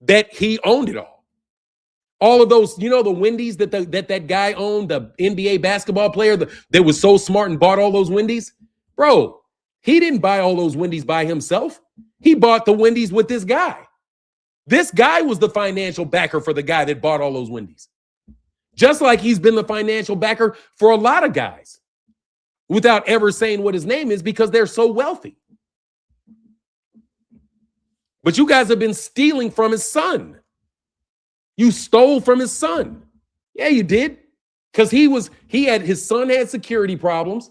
that he owned it all. All of those, the Wendy's that guy owned, the NBA basketball player that was so smart and bought all those Wendy's. Bro, he didn't buy all those Wendy's by himself. He bought the Wendy's with this guy. This guy was the financial backer for the guy that bought all those Wendy's. Just like he's been the financial backer for a lot of guys without ever saying what his name is because they're so wealthy. But you guys have been stealing from his son. You stole from his son. Yeah, you did. Because his son had security problems.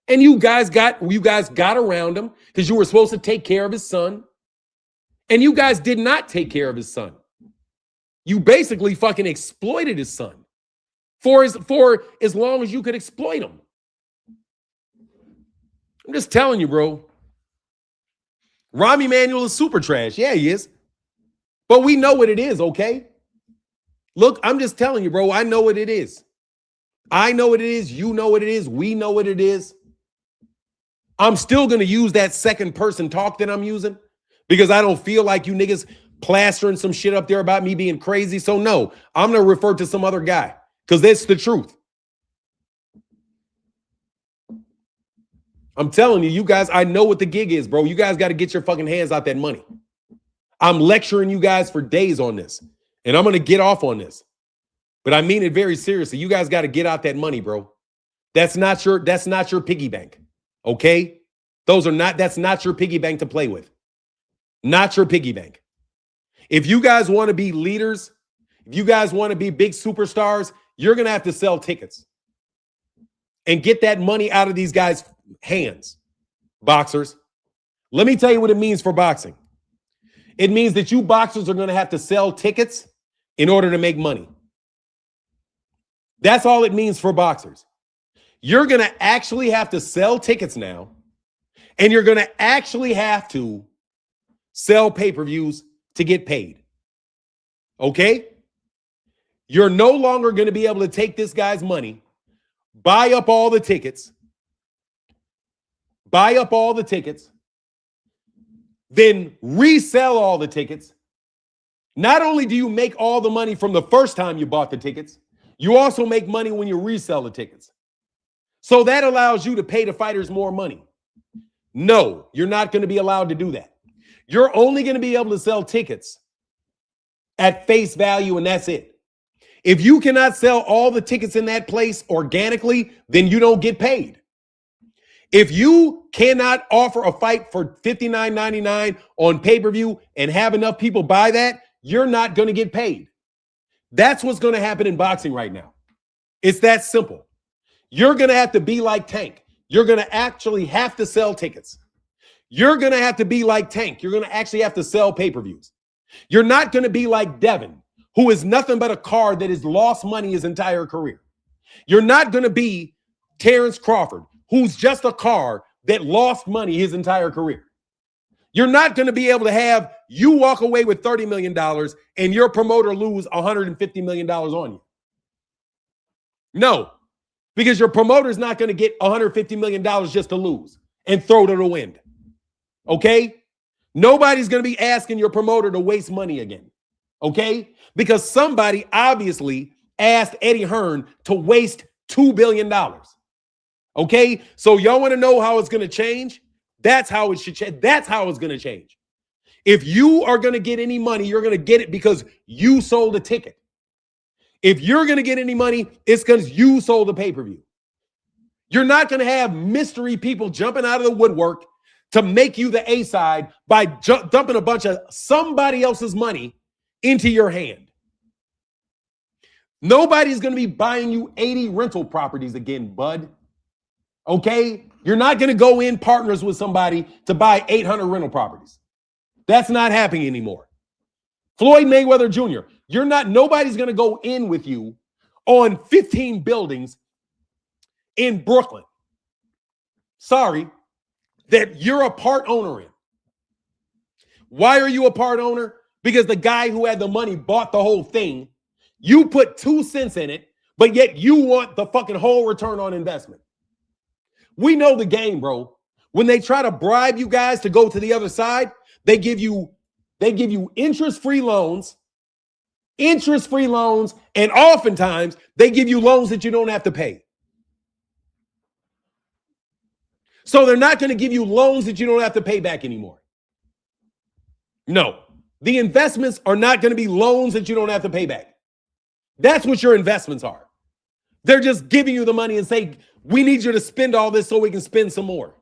And you guys got around him because you were supposed to take care of his son. And you guys did not take care of his son. You basically fucking exploited his son for as long as you could exploit him. I'm just telling you, bro. Rahm Emanuel is super trash. Yeah, he is. But we know what it is, okay? Look, I'm just telling you, bro. I know what it is. I know what it is. You know what it is. We know what it is. I'm still going to use that second person talk that I'm using because I don't feel like you niggas plastering some shit up there about me being crazy. So no, I'm going to refer to some other guy because that's the truth. I'm telling you guys, I know what the gig is, bro. You guys got to get your fucking hands out that money. I'm lecturing you guys for days on this. And I'm going to get off on this. But I mean it very seriously. You guys got to get out that money, bro. That's not your piggy bank. Okay? That's not your piggy bank to play with. Not your piggy bank. If you guys want to be leaders, if you guys want to be big superstars, you're going to have to sell tickets and get that money out of these guys' hands. Boxers. Let me tell you what it means for boxing. It means that you boxers are going to have to sell tickets in order to make money. That's all it means for boxers. You're going to actually have to sell tickets now, and you're going to actually have to sell pay-per-views to get paid. Okay? You're no longer going to be able to take this guy's money, buy up all the tickets, then resell all the tickets. Not only do you make all the money from the first time you bought the tickets, you also make money when you resell the tickets. So that allows you to pay the fighters more money. No, you're not going to be allowed to do that. You're only going to be able to sell tickets at face value, and that's it. If you cannot sell all the tickets in that place organically, then you don't get paid. If you cannot offer a fight for $59.99 on pay-per-view and have enough people buy that, you're not going to get paid. That's what's going to happen in boxing right now. It's that simple. You're going to have to be like Tank. You're going to actually have to sell tickets. You're going to have to be like Tank. You're going to actually have to sell pay-per-views. You're not going to be like Devin, who is nothing but a card that has lost money his entire career. You're not going to be Terence Crawford, who's just a card that lost money his entire career. You're not going to be able to have you walk away with $30 million and your promoter lose $150 million on you. No, because your promoter is not going to get $150 million just to lose and throw to the wind. Okay? Nobody's going to be asking your promoter to waste money again. Okay? Because somebody obviously asked Eddie Hearn to waste $2 billion. Okay? So y'all want to know how it's going to change? That's how it should change. That's how it's going to change. If you are going to get any money, you're going to get it because you sold a ticket. If you're going to get any money, it's because you sold a pay-per-view. You're not going to have mystery people jumping out of the woodwork to make you the A-side by dumping a bunch of somebody else's money into your hand. Nobody's going to be buying you 80 rental properties again, bud. Okay? You're not going to go in partners with somebody to buy 800 rental properties. That's not happening anymore. Floyd Mayweather Jr., nobody's going to go in with you on 15 buildings in Brooklyn. Sorry, that you're a part owner in. Why are you a part owner? Because the guy who had the money bought the whole thing. You put 2 cents in it, but yet you want the fucking whole return on investment. We know the game, bro. When they try to bribe you guys to go to the other side, they give you interest-free loans, and oftentimes they give you loans that you don't have to pay. So they're not going to give you loans that you don't have to pay back anymore. No, the investments are not going to be loans that you don't have to pay back. That's what your investments are. They're just giving you the money and say, we need you to spend all this so we can spend some more.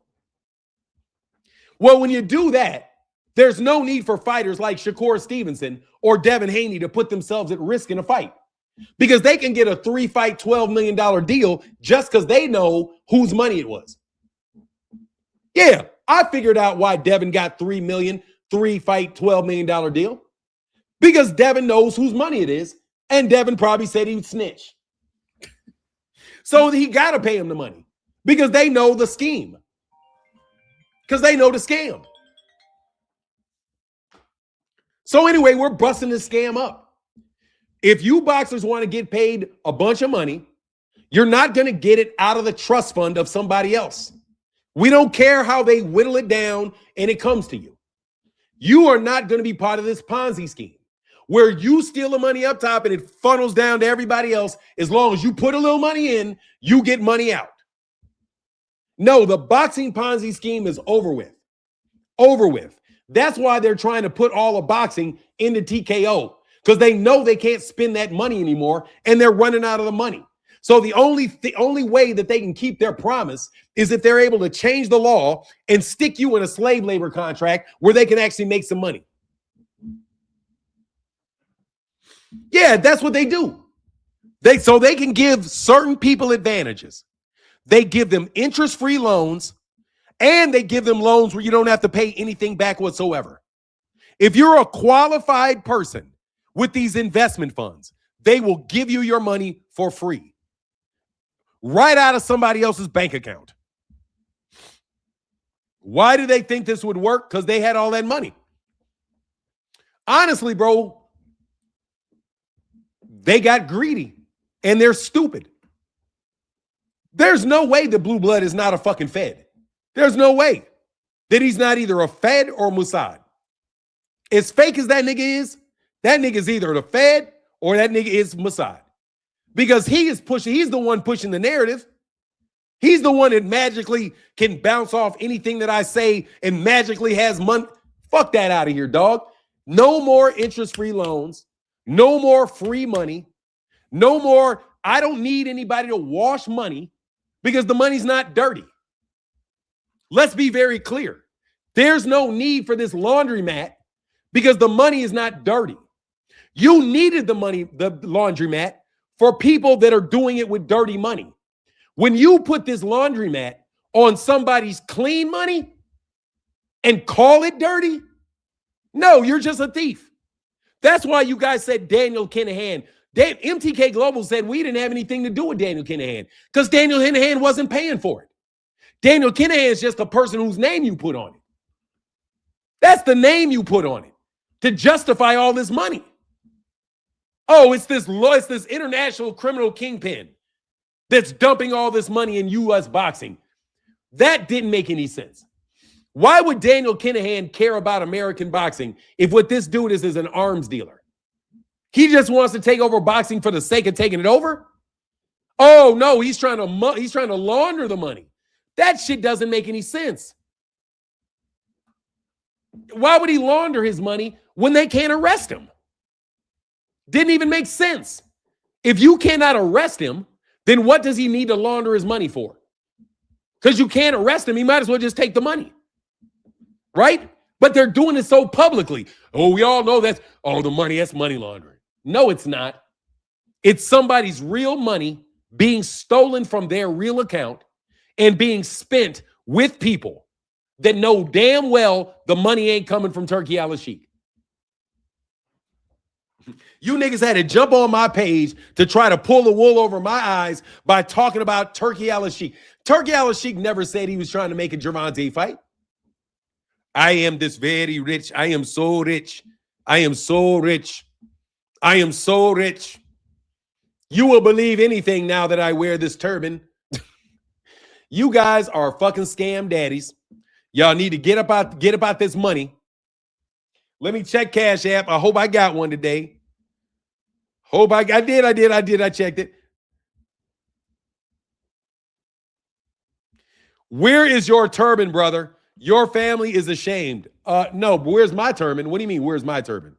Well, when you do that, there's no need for fighters like Shakur Stevenson or Devin Haney to put themselves at risk in a fight because they can get a 3-fight, $12 million deal just because they know whose money it was. Yeah, I figured out why Devin got $3 million, 3-fight, $12 million deal because Devin knows whose money it is, and Devin probably said he'd snitch. So he got to pay him the money because they know the scheme, because they know the scam. So anyway, we're busting this scam up. If you boxers want to get paid a bunch of money, you're not going to get it out of the trust fund of somebody else. We don't care how they whittle it down and it comes to you. You are not going to be part of this Ponzi scheme where you steal the money up top and it funnels down to everybody else. As long as you put a little money in, you get money out. No, the boxing Ponzi scheme is over with. Over with. That's why they're trying to put all of boxing into TKO because they know they can't spend that money anymore and they're running out of the money. So the only way that they can keep their promise is if they're able to change the law and stick you in a slave labor contract where they can actually make some money. Yeah, that's what they do. So they can give certain people advantages. They give them interest-free loans, and they give them loans where you don't have to pay anything back whatsoever. If you're a qualified person with these investment funds, they will give you your money for free, right out of somebody else's bank account. Why do they think this would work? Because they had all that money. Honestly, bro, they got greedy and they're stupid. There's no way the blue blood is not a fucking Fed. There's no way that he's not either a Fed or Mossad. As fake as that nigga's either the Fed or that nigga is Mossad. Because he's the one pushing the narrative. He's the one that magically can bounce off anything that I say and magically has money. Fuck that out of here, dog. No more interest-free loans. No more free money. No more, I don't need anybody to wash money because the money's not dirty. Let's be very clear. There's no need for this laundromat because the money is not dirty. You needed the money, the laundromat, for people that are doing it with dirty money. When you put this laundromat on somebody's clean money and call it dirty, no, you're just a thief. That's why you guys said Daniel Kinahan. MTK Global said we didn't have anything to do with Daniel Kinahan because Daniel Kinahan wasn't paying for it. Daniel Kinahan is just a person whose name you put on it. That's the name you put on it to justify all this money. Oh, it's this international criminal kingpin that's dumping all this money in U.S. boxing. That didn't make any sense. Why would Daniel Kinahan care about American boxing if what this dude is an arms dealer? He just wants to take over boxing for the sake of taking it over? Oh, no, he's trying to launder the money. That shit doesn't make any sense. Why would he launder his money when they can't arrest him? Didn't even make sense. If you cannot arrest him, then what does he need to launder his money for? Because you can't arrest him, he might as well just take the money. Right? But they're doing it so publicly. Oh, we all know that's, the money, that's money laundering. No, it's not. It's somebody's real money being stolen from their real account and being spent with people that know damn well the money ain't coming from Turkey al-Sheikh. You niggas had to jump on my page to try to pull the wool over my eyes by talking about Turkey al-Sheikh. Turkey al-Sheikh never said he was trying to make a Gervonta fight. I am this very rich. I am so rich. I am so rich. I am so rich. You will believe anything now that I wear this turban. You guys are fucking scam daddies. Y'all need to get about this money. Let me check Cash App. I hope I got one today. I did. I checked it. Where is your turban, brother? Your family is ashamed. No, but where's my turban? What do you mean, where's my turban?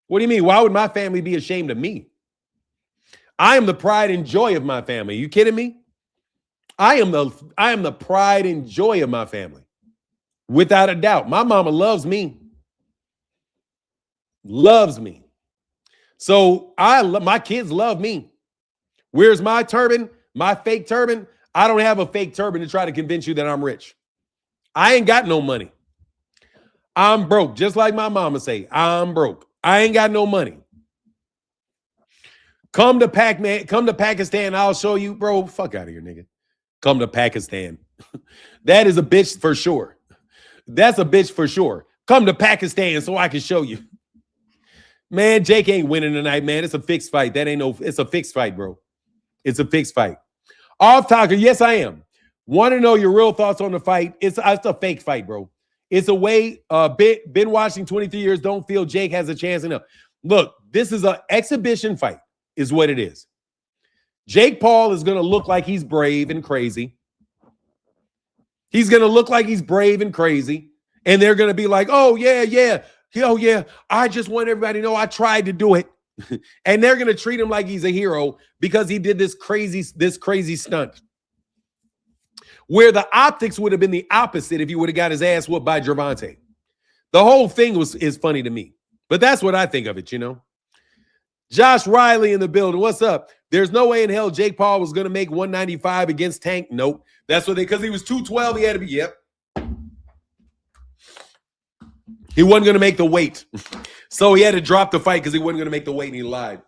What do you mean? Why would my family be ashamed of me? I am the pride and joy of my family. Are you kidding me? I am the pride and joy of my family. Without a doubt. My mama loves me. Loves me. So my kids love me. Where's my turban? My fake turban? I don't have a fake turban to try to convince you that I'm rich. I ain't got no money. I'm broke. Just like my mama say, I'm broke. I ain't got no money. Come to Pakistan. I'll show you, bro. Fuck out of here, nigga. Come to Pakistan. That is a bitch for sure. That's a bitch for sure. Come to Pakistan so I can show you. Man, Jake ain't winning tonight, man. It's a fixed fight. It's a fixed fight, bro. It's a fixed fight. Off talker, yes, I am. Want to know your real thoughts on the fight? It's a fake fight, bro. It's a way, been watching 23 years, don't feel Jake has a chance enough. Look, this is an exhibition fight, is what it is. Jake Paul is going to look like he's brave and crazy. He's going to look like he's brave and crazy. And they're going to be like, oh, yeah. Oh, yeah. I just want everybody to know I tried to do it. And they're going to treat him like he's a hero because he did this crazy stunt. Where the optics would have been the opposite if he would have got his ass whooped by Gervonta. The whole thing is funny to me. But that's what I think of it, you know. Josh Riley in the building. What's up? There's no way in hell Jake Paul was going to make 195 against Tank. Nope. That's what because he was 212, he had to be, yep. He wasn't going to make the weight. So he had to drop the fight because he wasn't going to make the weight and he lied.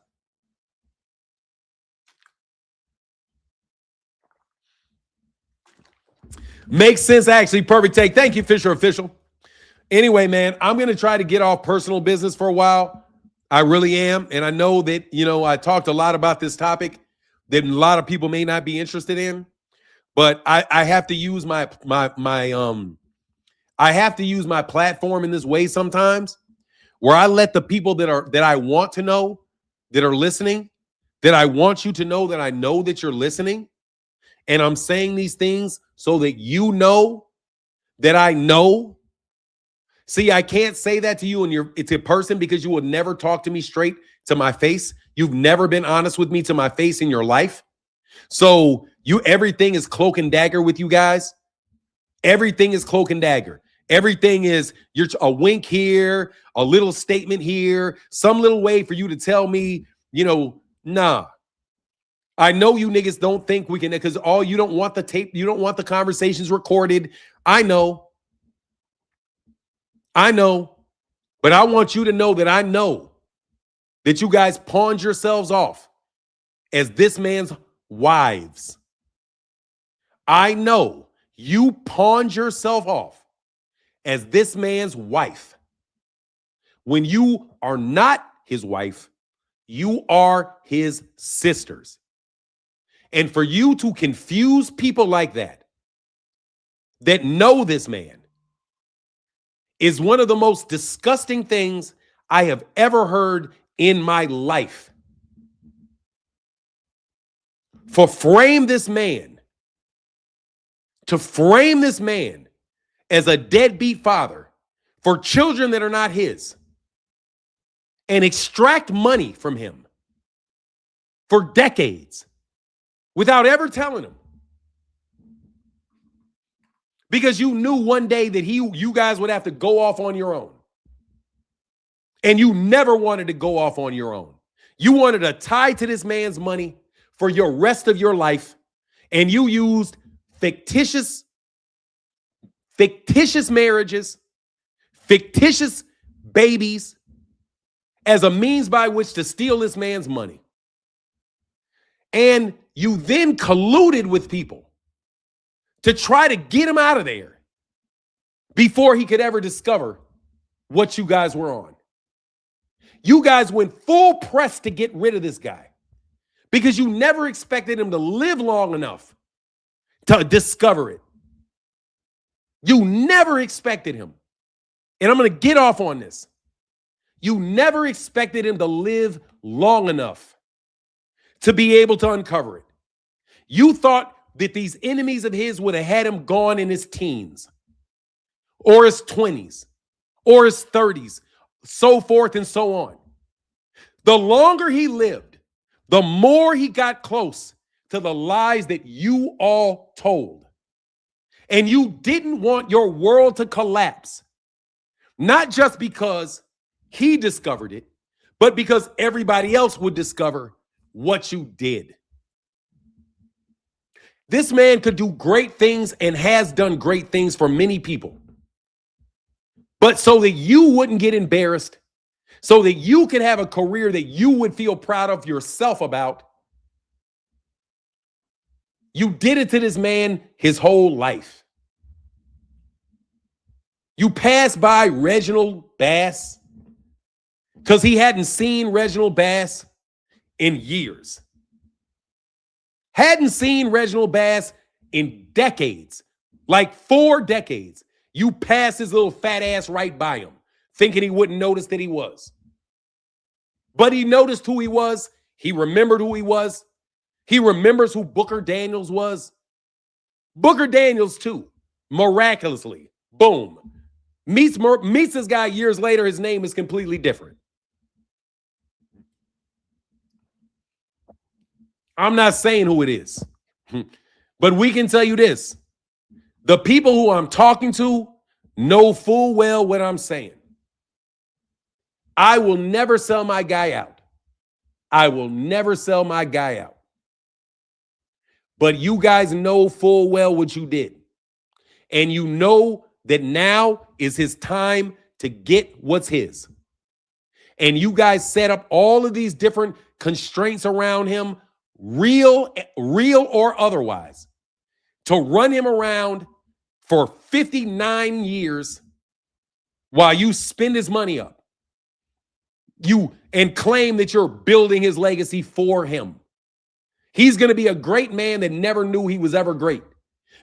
Makes sense, actually. Perfect take. Thank you, Fisher Official. Anyway, man, I'm going to try to get off personal business for a while. I really am. And I know that, you know, I talked a lot about this topic that a lot of people may not be interested in. But I have to use my platform in this way sometimes where I let the people that I want to know that are listening, that I want you to know that I know that you're listening. And I'm saying these things so that you know that I know. See, I can't say that to you and it's a person because you will never talk to me straight to my face. You've never been honest with me to my face in your life. So everything is cloak and dagger with you guys. Everything is cloak and dagger. Everything is you're a wink here, a little statement here, some little way for you to tell me, nah. I know you niggas don't think we can, because you don't want the tape, you don't want the conversations recorded. I know. But I want you to know that I know that you guys pawned yourselves off as this man's wives. I know you pawned yourself off as this man's wife. When you are not his wife, you are his sisters. And for you to confuse people like that know this man, is one of the most disgusting things I have ever heard in my life. To frame this man as a deadbeat father for children that are not his and extract money from him for decades without ever telling him. Because you knew one day that you guys would have to go off on your own. And you never wanted to go off on your own. You wanted to tie to this man's money for your rest of your life. And you used fictitious marriages, fictitious babies as a means by which to steal this man's money. And you then colluded with people to try to get him out of there before he could ever discover what you guys were on. You guys went full press to get rid of this guy because you never expected him to live long enough to discover it. You never expected him. And I'm going to get off on this. You never expected him to live long enough to be able to uncover it. You thought that these enemies of his would have had him gone in his teens or his 20s or his 30s, so forth and so on. The longer he lived, the more he got close to the lies that you all told. And you didn't want your world to collapse, not just because he discovered it, but because everybody else would discover what you did. This man could do great things and has done great things for many people. But so that you wouldn't get embarrassed, so that you could have a career that you would feel proud of yourself about, you did it to this man his whole life. You passed by Reginald Bass because he hadn't seen Reginald Bass in years. Hadn't seen Reginald Bass in decades, like 4 decades. You passed his little fat ass right by him, thinking he wouldn't notice that he was. But he noticed who he was. He remembered who he was. He remembers who Booker Daniels was. Booker Daniels, too, miraculously, boom, meets this guy years later. His name is completely different. I'm not saying who it is, but we can tell you this. The people who I'm talking to know full well what I'm saying. I will never sell my guy out. I will never sell my guy out. But you guys know full well what you did. And you know that now is his time to get what's his. And you guys set up all of these different constraints around him, real or otherwise, to run him around for 59 years while you spend his money up. And claim that you're building his legacy for him. He's going to be a great man that never knew he was ever great,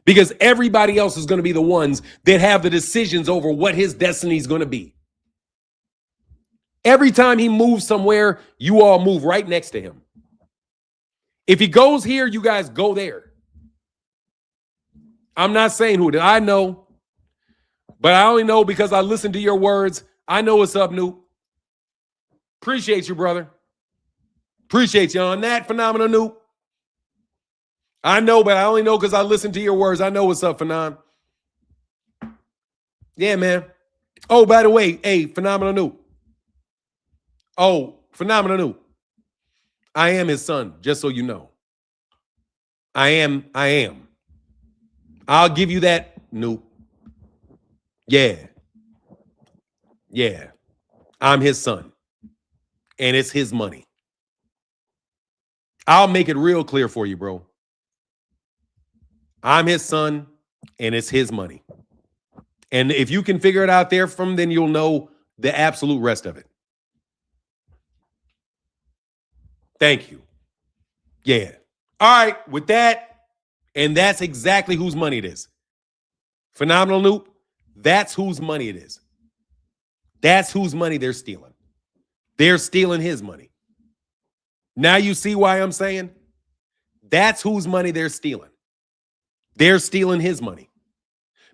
because everybody else is going to be the ones that have the decisions over what his destiny is going to be. Every time he moves somewhere, you all move right next to him. If he goes here, you guys go there. I'm not saying who it is. I know, but I only know because I listened to your words. I know what's up, Newt. Appreciate you, brother. Appreciate you on that, Phenomenal Noob. I know, but I only know because I listen to your words. I know what's up, Phenom. Yeah, man. Oh, by the way, hey, Phenomenal Noob. Oh, Phenomenal Noob. I am his son, just so you know. I am. I'll give you that, Noob. Yeah. Yeah. I'm his son. And it's his money. I'll make it real clear for you, bro. I'm his son, and it's his money. And if you can figure it out there from, then you'll know the absolute rest of it. Thank you. Yeah. All right. With that, and that's exactly whose money it is. Phenomenal Noob. That's whose money it is. That's whose money they're stealing. They're stealing his money. Now you see why I'm saying that's whose money they're stealing. They're stealing his money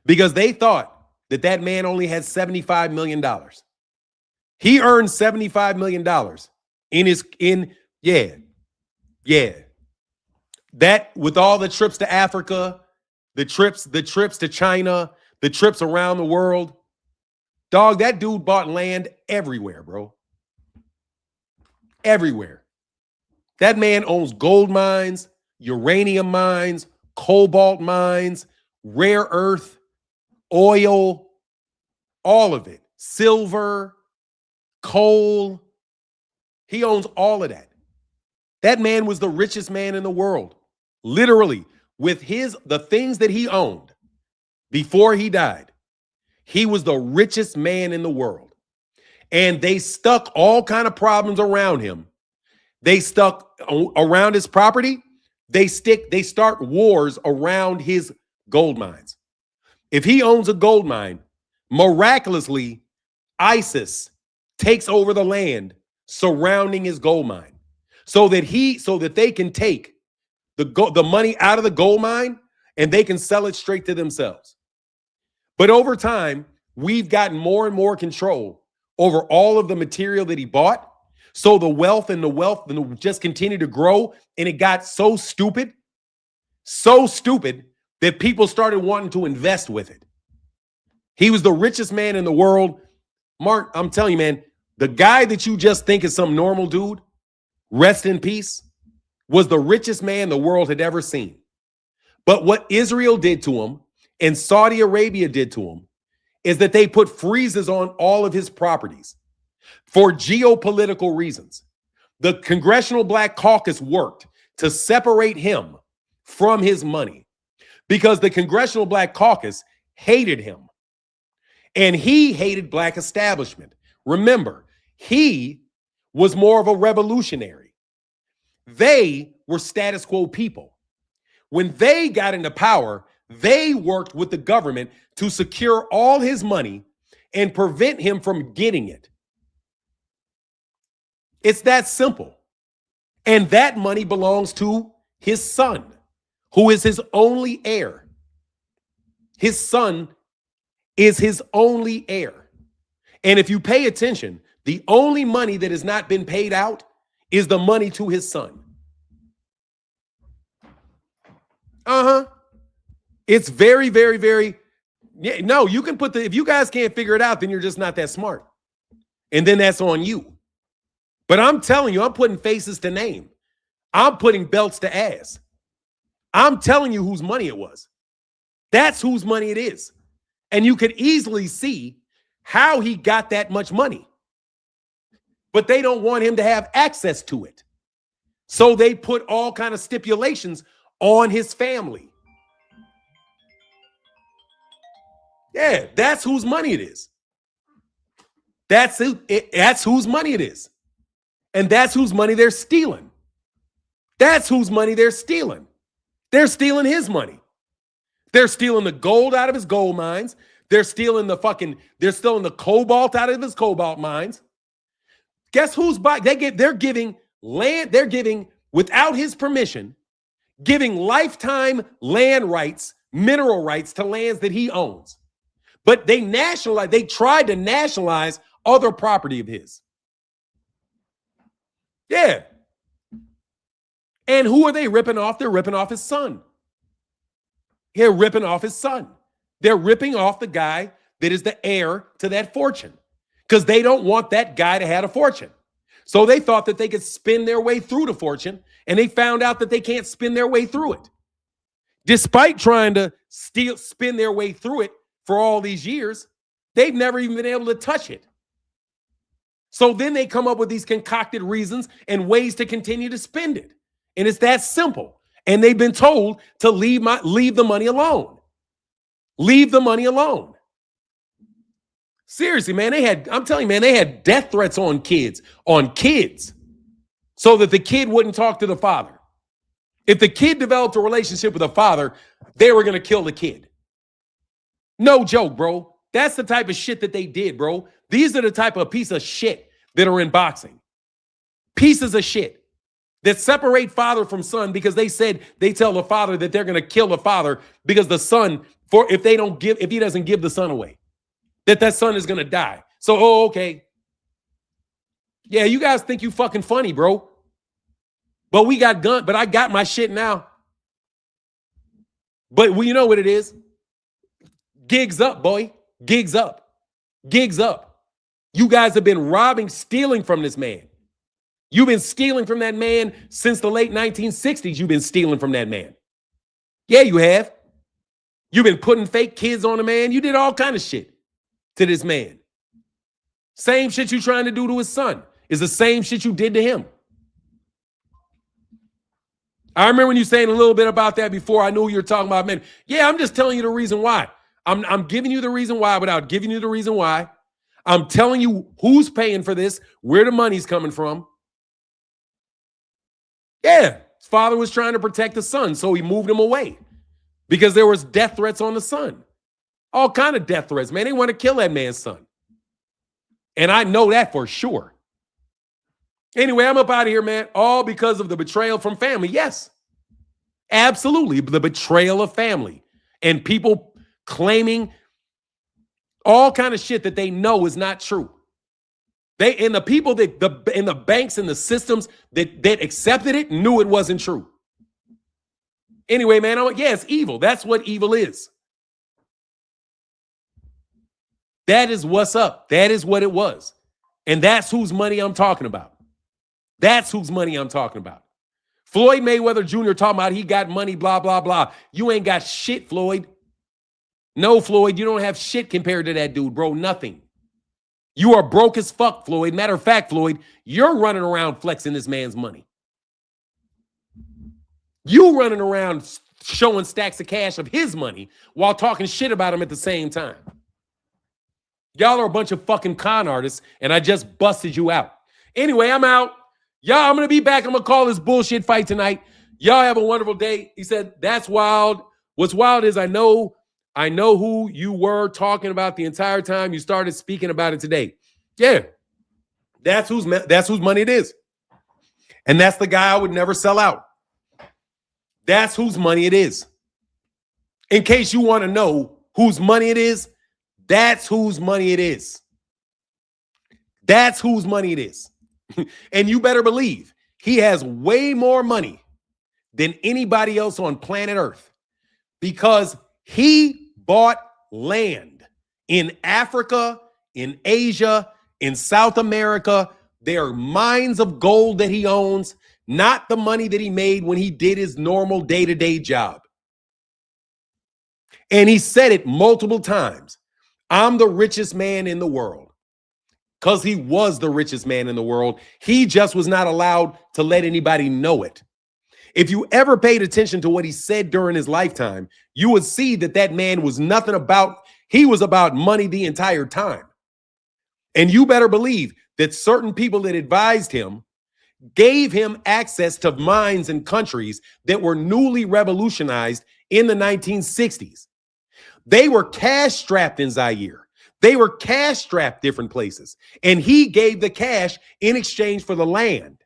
because they thought that that man only had $75 million. He earned $75 million yeah. That with all the trips to Africa, the trips to China, the trips around the world, dog, that dude bought land everywhere, bro. Everywhere. That man owns gold mines, uranium mines, cobalt mines, rare earth, oil, all of it, silver, coal. He owns all of that. That man was the richest man in the world, literally, with the things that he owned before he died. He was the richest man in the world. And they stuck all kind of problems around him. They stuck around his property. They start wars around his gold mines. If he owns a gold mine, miraculously, ISIS takes over the land surrounding his gold mine so that they can take the money out of the gold mine and they can sell it straight to themselves. But over time, we've gotten more and more control over all of the material that he bought. So the wealth just continued to grow, and it got so stupid that people started wanting to invest with it. He was the richest man in the world. Mark, I'm telling you, man, the guy that you just think is some normal dude, rest in peace, was the richest man the world had ever seen. But what Israel did to him and Saudi Arabia did to him is that they put freezes on all of his properties for geopolitical reasons. The Congressional Black Caucus worked to separate him from his money because the Congressional Black Caucus hated him and he hated black establishment. Remember, he was more of a revolutionary. They were status quo people. When they got into power, they worked with the government to secure all his money and prevent him from getting it. It's that simple. And that money belongs to his son, who is his only heir. His son is his only heir. And if you pay attention, the only money that has not been paid out is the money to his son. It's very, very, very. Yeah, no, you can put if you guys can't figure it out, then you're just not that smart. And then that's on you. But I'm telling you, I'm putting faces to name. I'm putting belts to ass. I'm telling you whose money it was. That's whose money it is. And you could easily see how he got that much money. But they don't want him to have access to it. So they put all kind of stipulations on his family. Yeah, that's whose money it is. That's whose money it is. And that's whose money they're stealing. That's whose money they're stealing. They're stealing his money. They're stealing the gold out of his gold mines. They're stealing the cobalt out of his cobalt mines. Guess who's buying? They're giving land, they're giving, without his permission, giving lifetime land rights, mineral rights to lands that he owns. But they tried to nationalize other property of his. Yeah. And who are they ripping off? They're ripping off his son. They're ripping off his son. They're ripping off the guy that is the heir to that fortune because they don't want that guy to have a fortune. So they thought that they could spin their way through the fortune, and they found out that they can't spin their way through it. Despite trying to spin their way through it for all these years, they've never even been able to touch it. So then they come up with these concocted reasons and ways to continue to spend it. And it's that simple. And they've been told to leave the money alone. Leave the money alone. Seriously, man, I'm telling you, man, they had death threats on kids, so that the kid wouldn't talk to the father. If the kid developed a relationship with the father, they were going to kill the kid. No joke, bro. That's the type of shit that they did, bro. These are the type of piece of shit that are in boxing. Pieces of shit that separate father from son because they tell the father that they're going to kill the father because the son, if he doesn't give the son away, that son is going to die. So, okay. Yeah, you guys think you fucking funny, bro. But I got my shit now. But you know what it is? Gigs up, boy. Gigs up. Gigs up. You guys have been stealing from this man. You've been stealing from that man since the late 1960s. You've been stealing from that man. Yeah, you have. You've been putting fake kids on the man. You did all kind of shit to this man. Same shit you trying to do to his son is the same shit you did to him. I remember when you saying a little bit about that before. I knew you were talking about men. Yeah, I'm just telling you the reason why. I'm giving you the reason why without giving you the reason why. I'm telling you who's paying for this, where the money's coming from. Yeah, his father was trying to protect the son, so he moved him away because there was death threats on the son. All kind of death threats, man. They want to kill that man's son. And I know that for sure. Anyway, I'm up out of here, man. All because of the betrayal from family. Yes, absolutely. The betrayal of family and people claiming all kind of shit that they know is not true. The people in the banks and the systems that accepted it knew it wasn't true. Anyway, man, it's evil. That's what evil is. That is what's up. That is what it was. And that's whose money I'm talking about. That's whose money I'm talking about. Floyd Mayweather Jr. talking about he got money, blah, blah, blah. You ain't got shit, Floyd. No, Floyd, you don't have shit compared to that dude, bro. Nothing. You are broke as fuck, Floyd. Matter of fact, Floyd, you're running around flexing this man's money. You running around showing stacks of cash of his money while talking shit about him at the same time. Y'all are a bunch of fucking con artists, and I just busted you out. Anyway, I'm out. Y'all, I'm going to be back. I'm going to call this bullshit fight tonight. Y'all have a wonderful day. He said, that's wild. What's wild is I know who you were talking about the entire time you started speaking about it today. Yeah, that's whose money it is. And that's the guy I would never sell out. That's whose money it is. In case you want to know whose money it is, that's whose money it is. That's whose money it is. And you better believe he has way more money than anybody else on planet Earth because he bought land in Africa, in Asia, in South America. There are mines of gold that he owns, not the money that he made when he did his normal day-to-day job. And he said it multiple times. I'm the richest man in the world. Because he was the richest man in the world. He just was not allowed to let anybody know it. If you ever paid attention to what he said during his lifetime, you would see that man was nothing about, he was about money the entire time. And you better believe that certain people that advised him gave him access to mines and countries that were newly revolutionized in the 1960s. They were cash-strapped in Zaire. They were cash-strapped different places. And he gave the cash in exchange for the land.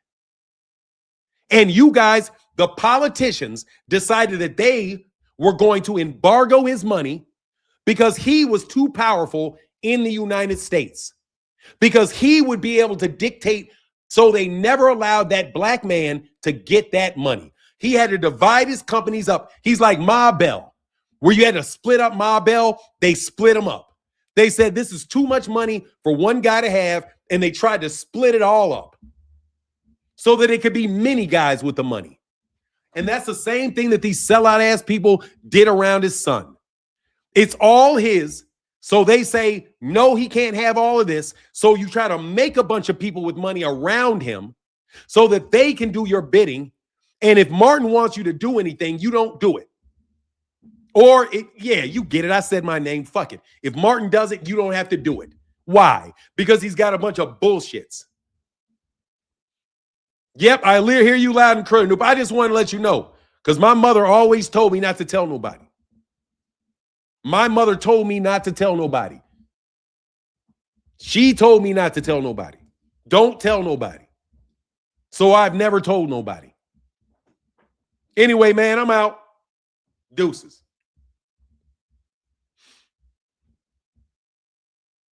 And you guys, the politicians, decided that they were going to embargo his money because he was too powerful in the United States. Because he would be able to dictate, so they never allowed that black man to get that money. He had to divide his companies up. He's like Ma Bell, where you had to split up Ma Bell. They split them up. They said this is too much money for one guy to have, and they tried to split it all up so that it could be many guys with the money. And that's the same thing that these sellout ass people did around his son. It's all his. So they say, no, he can't have all of this. So you try to make a bunch of people with money around him so that they can do your bidding. And if Martin wants you to do anything, you don't do it. Or, you get it. I said my name. Fuck it. If Martin does it, you don't have to do it. Why? Because he's got a bunch of bullshits. Yep, I hear you loud and clear. Nope, I just want to let you know, because my mother always told me not to tell nobody. My mother told me not to tell nobody. She told me not to tell nobody. Don't tell nobody. So I've never told nobody. Anyway, man, I'm out. Deuces.